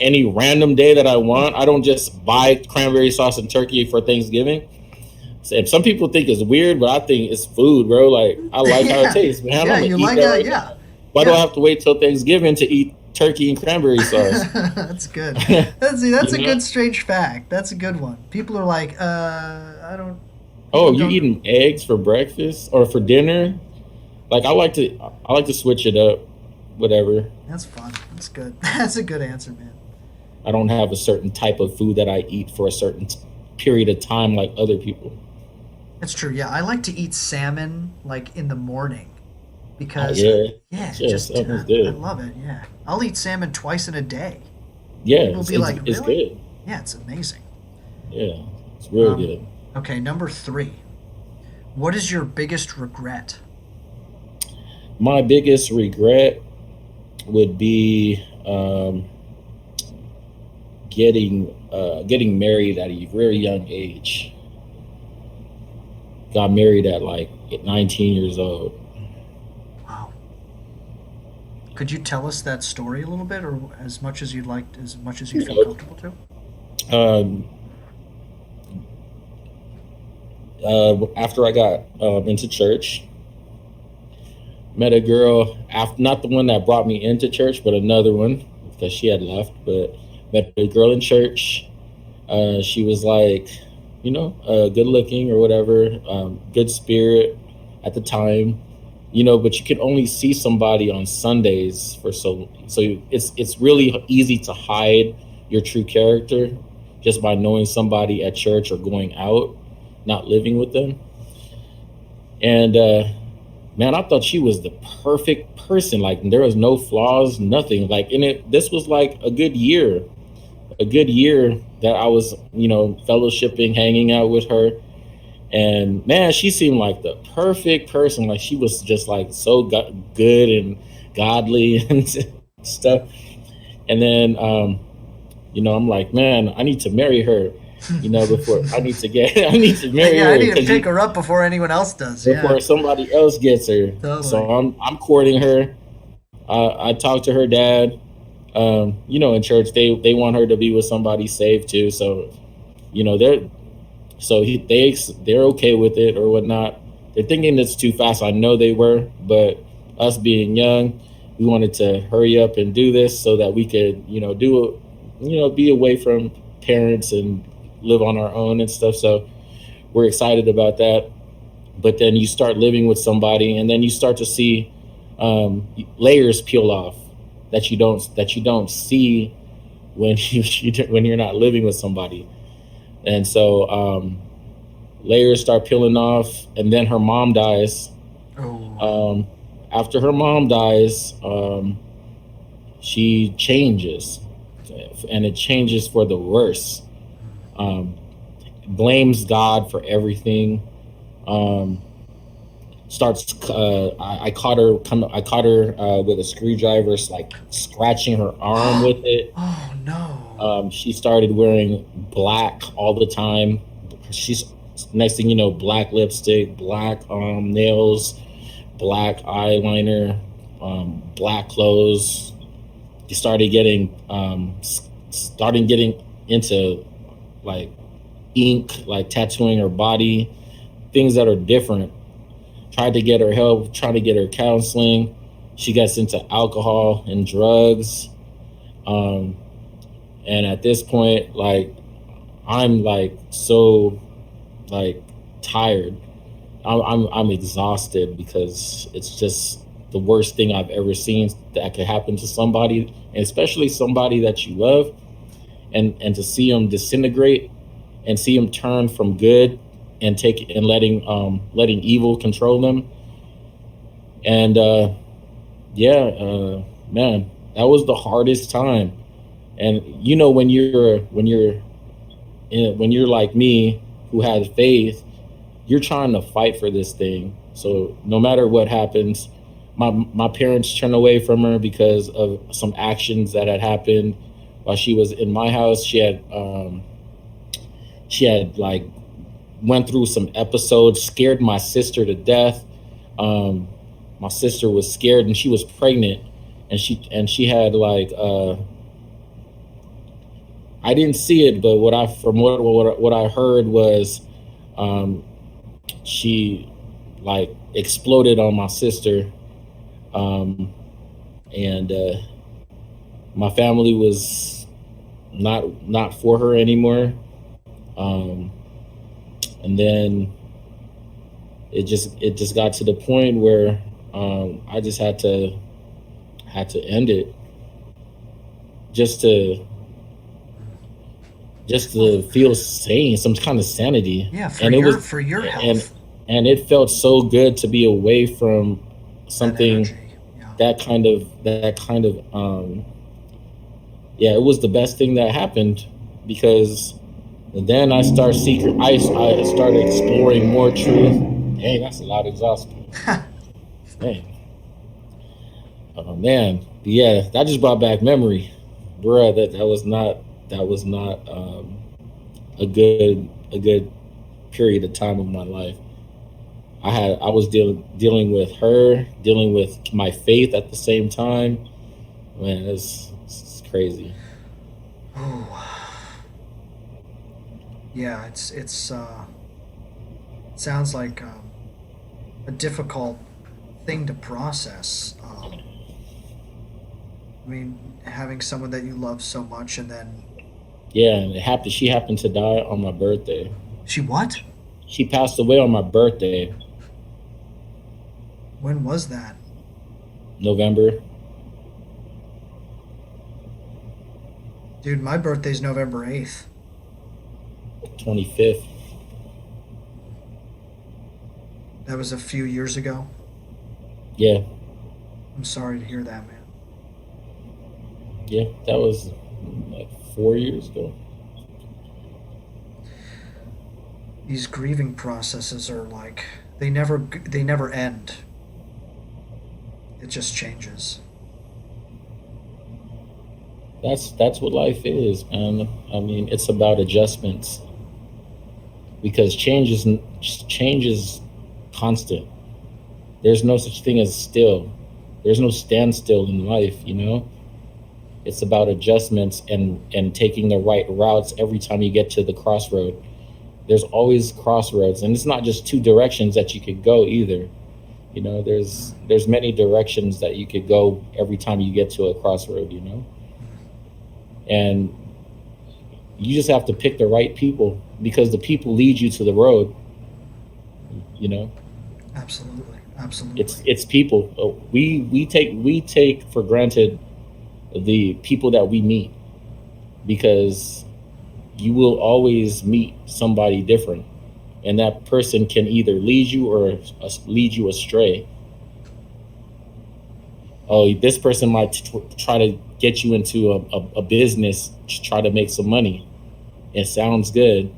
any random day that I want. I don't just buy cranberry sauce and turkey for Thanksgiving. So some people think it's weird, but I think it's food, bro. Like, I like how it Yeah. tastes, man. Yeah, I'm gonna you eat like that it? right Yeah. now. Why do I Yeah. have to wait till Thanksgiving to eat turkey and cranberry sauce? That's good. That's You a know? good strange fact. That's a good one. People are like, I don't. Oh, People you don't. eating eggs for breakfast or for dinner? Like, I like to switch it up. Whatever. That's fun. That's good. That's a good answer, man. I don't have a certain type of food that I eat for a certain period of time like other people. That's true. Yeah, I like to eat salmon like in the morning Oh because, yeah, yeah, yeah, just sounds I good. love it. Yeah, I'll eat salmon twice in a day. Yeah, People will be like, it's really? good. Yeah, it's amazing. Yeah, it's real Um, good. okay, number three. What is your biggest regret? My biggest regret would be getting married at a very young age. Got married at like 19 years old. Wow. Could you tell us that story a little bit, or as much as you'd like, as much as you You feel comfortable to? know, after I got into church, met a girl. After, not the one that brought me into church, but another one because she had left. But met a girl in church. She was like, good looking or whatever, good spirit at the time, but you can only see somebody on Sundays for so it's really easy to hide your true character just by knowing somebody at church or going out, not living with them. And man, I thought she was the perfect person. Like, there was no flaws, nothing. Like, in it, this was like a good year that I was, fellowshipping, hanging out with her. And man, she seemed like the perfect person. Like, she was just like so good and godly and stuff. And then, I'm like, man, I need to marry her. Before I need to get, I need to marry Yeah, I her need to because pick her up before anyone else does. Yeah, before somebody else gets her. So totally. I'm courting her. I talked to her dad. In church, they want her to be with somebody saved too. So, they're okay with it or whatnot. they're thinking it's too fast. I know they were, but us being young, we wanted to hurry up and do this so that we could, do it, be away from parents and live on our own and stuff. So we're excited about that. But then you start living with somebody, and then you start to see layers peel off that you don't see when when you're not living with somebody. And so layers start peeling off, and then her mom dies. Oh. Um, After her mom dies, she changes, and it changes for the worse. Um, Blames God for everything. Um, Starts. I caught her. I caught her with a screwdriver, like scratching her arm with it. Oh no. She started wearing black all the time. She's Next thing you know, black lipstick, black nails, black eyeliner, black clothes. She started getting into like ink, like tattooing her body, things that are different. Tried to get her help, tried to get her counseling. She gets into alcohol and drugs. Um, and at this point, like, I'm like so like tired. I'm exhausted because it's just the worst thing I've ever seen that could happen to somebody, and especially somebody that you love, and to see them disintegrate and see them turn from good and letting evil control them. And yeah, man, that was the hardest time. And when you're like me, who has faith, you're trying to fight for this thing. So no matter what happens, my parents turned away from her because of some actions that had happened while she was in my house. She had like went through some episodes, scared my sister to death. Um, my sister was scared, and she was pregnant, and she had like I didn't see it, but what I heard was um, she like exploded on my sister, um, and my family was not for her anymore. Um, and then it just got to the point where I just had to end it just to just Well, to feel sane, some kind of sanity. yeah, for And it was your and health, and it felt so good to be away from that something energy. Yeah. that kind of yeah, it was the best thing that happened, because then I started exploring more truth. Hey, that's a loud exhaust. Hey, oh man, yeah, that just brought back memory, bruh. That was not a good period of time of my life. I was dealing with her, dealing with my faith at the same time. Man, it's crazy. Oh, yeah. It sounds like a difficult thing to process. I mean, having someone that you love so much, and then Yeah, and it happened. She happened to die on my birthday. she what? She passed away on my birthday, When was that? November. Dude, my birthday's November 8th. 25th. That was a few years ago. Yeah, I'm sorry to hear that, man. yeah, that was like 4 years ago. These grieving processes are like they never end. It just changes. That's what life is, man. I mean, it's about adjustments, because change is constant. There's no such thing as still. There's no standstill in life. It's about adjustments and taking the right routes every time you get to the crossroad. There's always crossroads, and it's not just two directions that you could go either. You know, there's many directions that you could go every time you get to a crossroad. You know, and you just have to pick the right people because the people lead you to the road. You know, Absolutely, it's absolutely. it's people. We take for granted the people that we meet because you will always meet somebody different, and that person can either lead you or lead you astray. Oh, this person might try to get you into a business to try to make some money. It sounds good,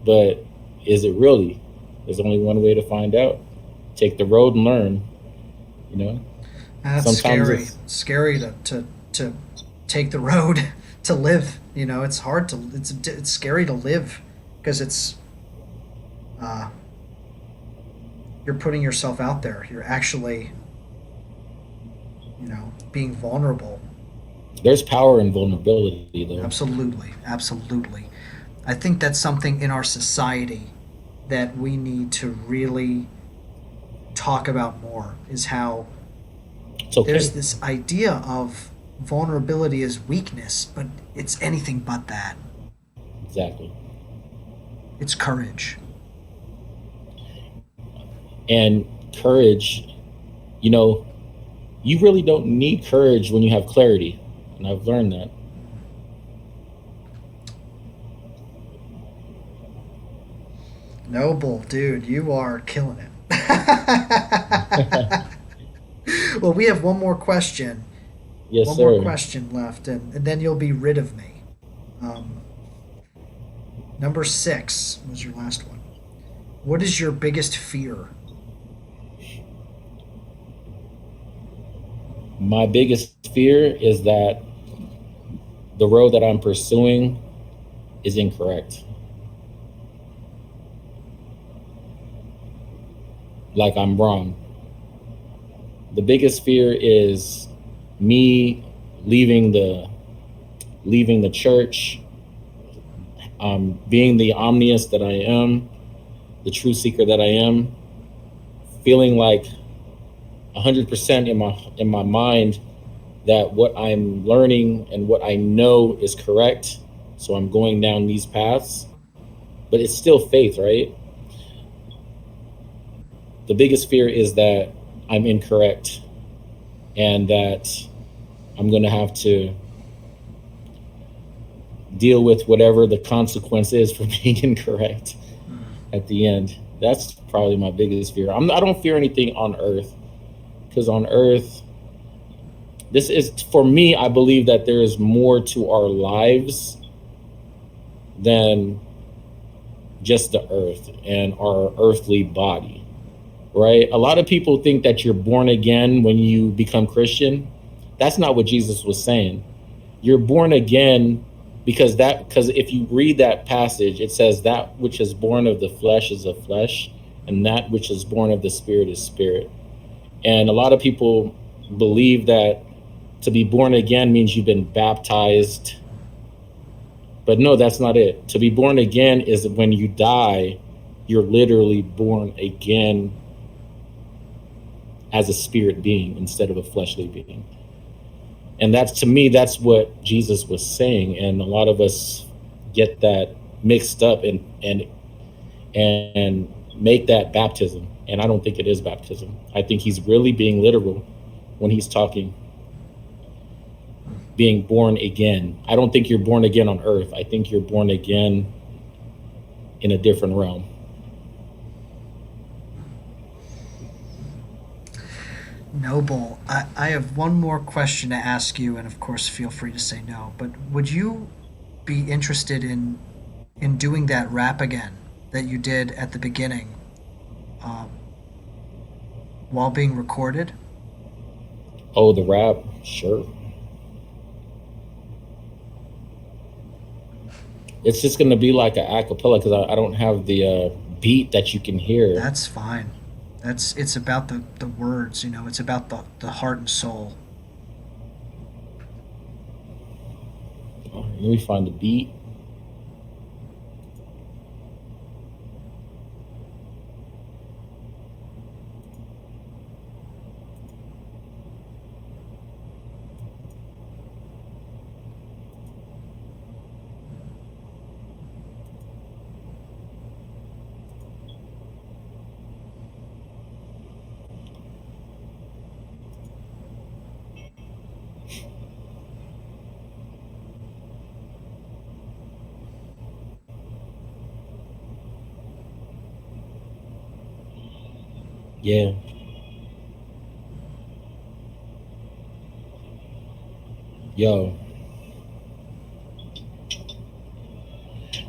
but is it really? There's only one way to find out. Take the road and learn. You know, That's sometimes scary. it's Scary to take the road to live. You know, it's hard to it's scary to live because it's uh, you're putting yourself out there. You're actually, being vulnerable. there's power in vulnerability, though. Absolutely, absolutely. I think that's something in our society that we need to really talk about more. Is how It's there's okay. this idea of vulnerability as weakness, but it's anything but that. Exactly. It's courage. And courage, you know, you really don't need courage when you have clarity. And I've learned that. Noble, dude, you are killing it. Well, we have one more question. Yes, One more sir. question left, and then you'll be rid of me. Um, Number 6 was your last one. What is your biggest fear? My biggest fear is that the road that I'm pursuing is incorrect. Like I'm wrong. The biggest fear is me leaving the leaving the church, being the omnius that I am, the true seeker that I am, feeling like 100% in my mind that what I'm learning and what I know is correct. So I'm going down these paths, but it's still faith, right? The biggest fear is that I'm incorrect and that I'm going to have to deal with whatever the consequence is for being incorrect Mm. at the end. That's probably my biggest fear. I don't fear anything on earth because on earth, this is for me, I believe that there is more to our lives than just the earth and our earthly body, right? A lot of people think that you're born again when you become Christian. That's not what Jesus was saying. You're born again because if you read that passage, it says that which is born of the flesh is of flesh, and that which is born of the spirit is spirit. And a lot of people believe that to be born again means you've been baptized. But no, that's not it. To be born again is when you die, you're literally born again as a spirit being instead of a fleshly being. And that's to me, that's what Jesus was saying. And a lot of us get that mixed up and make that baptism. And I don't think it is baptism. I think he's really being literal when he's talking being born again. I don't think you're born again on earth. I think you're born again in a different realm. Noble, I have one more question to ask you, and of course, feel free to say no. But would you be interested in doing that rap again that you did at the beginning, um, while being recorded? Oh, the rap, sure. It's just gonna be like a acapella because I don't have the beat that you can hear. That's fine. It's about the words, it's about the heart and soul. Let me find the beat. Yeah. Yo.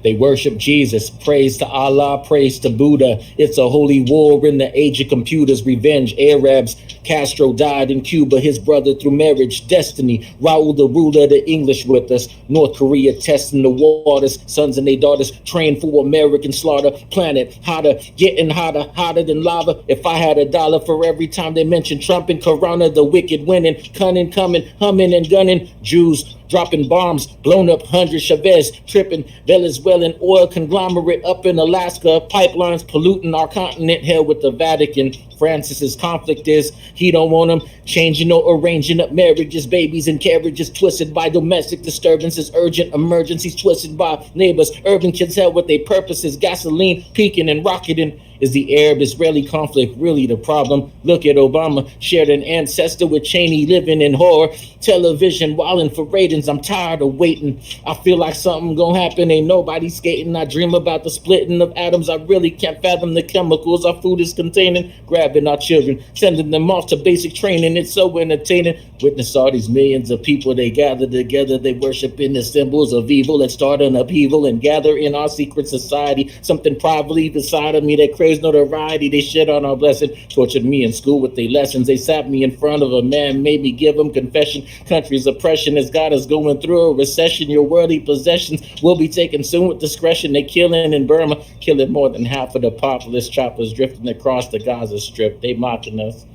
They worship Jesus. Praise to Allah, praise to Buddha. It's a holy war in the age of computers. Revenge, Arabs. Castro died in Cuba, his brother through marriage. Destiny, Raul the ruler, the English with us. North Korea testing the waters. Sons and their daughters trained for American slaughter. Planet hotter, getting hotter, hotter than lava. If I had $1 for every time they mention Trump and Corona, the wicked winning, cunning, coming, humming and gunning. Jews dropping bombs, blown up hundreds, Chavez tripping, Venezuelan oil conglomerate up in Alaska, pipelines polluting our continent, hell with the Vatican. Francis's conflict is he don't want them changing or arranging up marriages, babies and carriages twisted by domestic disturbances, urgent emergencies twisted by neighbors, urban kids held with their purposes, gasoline peaking and rocketing. Is the Arab-Israeli conflict really the problem? Look at Obama, shared an ancestor with Cheney living in horror. Television wilding for ratings, I'm tired of waiting. I feel like something gonna happen, ain't nobody skating. I dream about the splitting of atoms, I really can't fathom the chemicals our food is containing. Grabbing our children, sending them off to basic training, it's so entertaining. Witness all these millions of people, they gather together, they worship in the symbols of evil and start an upheaval and gather in our secret society. Something privately beside of me that craves notoriety. They shit on our blessing, tortured me in school with their lessons. They sat me in front of a man, made me give them confession. Country's oppression as God is going through a recession. Your worldly possessions will be taken soon with discretion. They killing in Burma, killing more than half of the populace. Choppers drifting across the Gaza Strip. They mocking us.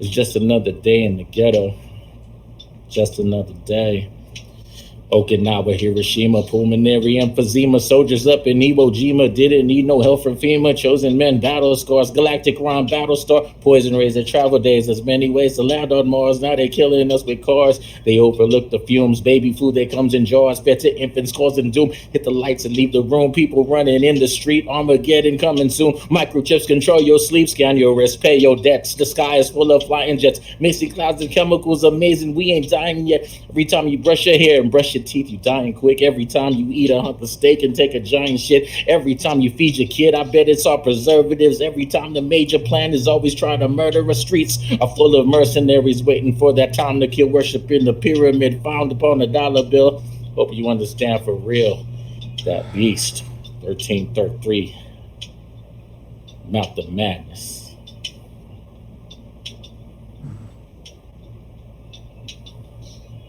It's just another day in the ghetto. Just another day. Okinawa, Hiroshima, pulmonary emphysema, soldiers up in Iwo Jima didn't need no help from FEMA, chosen men, battle scars, galactic rhyme, battle star, poison rays their travel days, there's many ways to land on Mars, now they killing us with cars, they overlook the fumes, baby food that comes in jars, fed to infants causing doom, hit the lights and leave the room, people running in the street, Armageddon coming soon, microchips control your sleep, scan your wrist, pay your debts, the sky is full of flying jets, misty clouds and chemicals, amazing, we ain't dying yet, every time you brush your hair and brush your teeth, you dying quick. Every time you eat a hunk of steak and take a giant shit. Every time you feed your kid, I bet it's all preservatives. Every time the major plan is always trying to murder us. Streets are full of mercenaries waiting for that time to kill. Worshiping the pyramid found upon a dollar bill. Hope you understand for real. That beast, 1333, Mouth of Madness.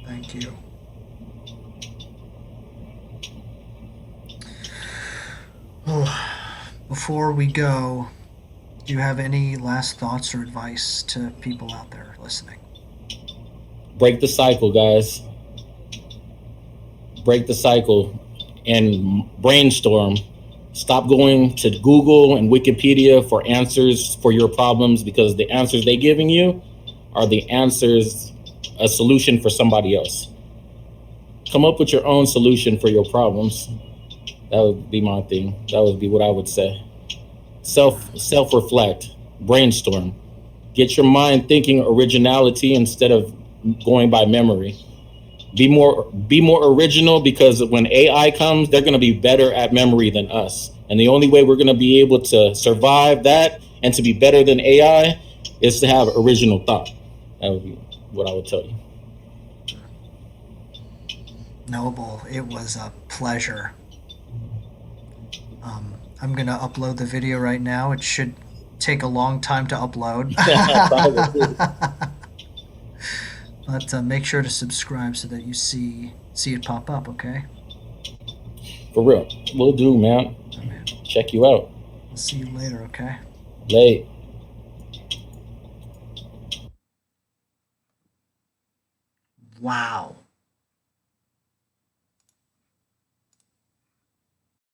Thank you. Before we go, do you have any last thoughts or advice to people out there listening? Break the cycle, guys. Break the cycle and brainstorm. Stop going to Google and Wikipedia for answers for your problems, because the answers they're giving you are the answers, a solution for somebody else. Come up with your own solution for your problems. That would be my thing. That would be what I would say. Self reflect, brainstorm, get your mind thinking originality instead of going by memory. Be more original, because when AI comes, they're going to be better at memory than us. And the only way we're going to be able to survive that and to be better than AI is to have original thought. That would be what I would tell you. Noble, it was a pleasure. I'm going to upload the video right now. It should take a long time to upload. But make sure to subscribe so that you see it pop up, okay? For real. Will do, man. Oh, man. Check you out. I'll see you later, okay? Late. Wow.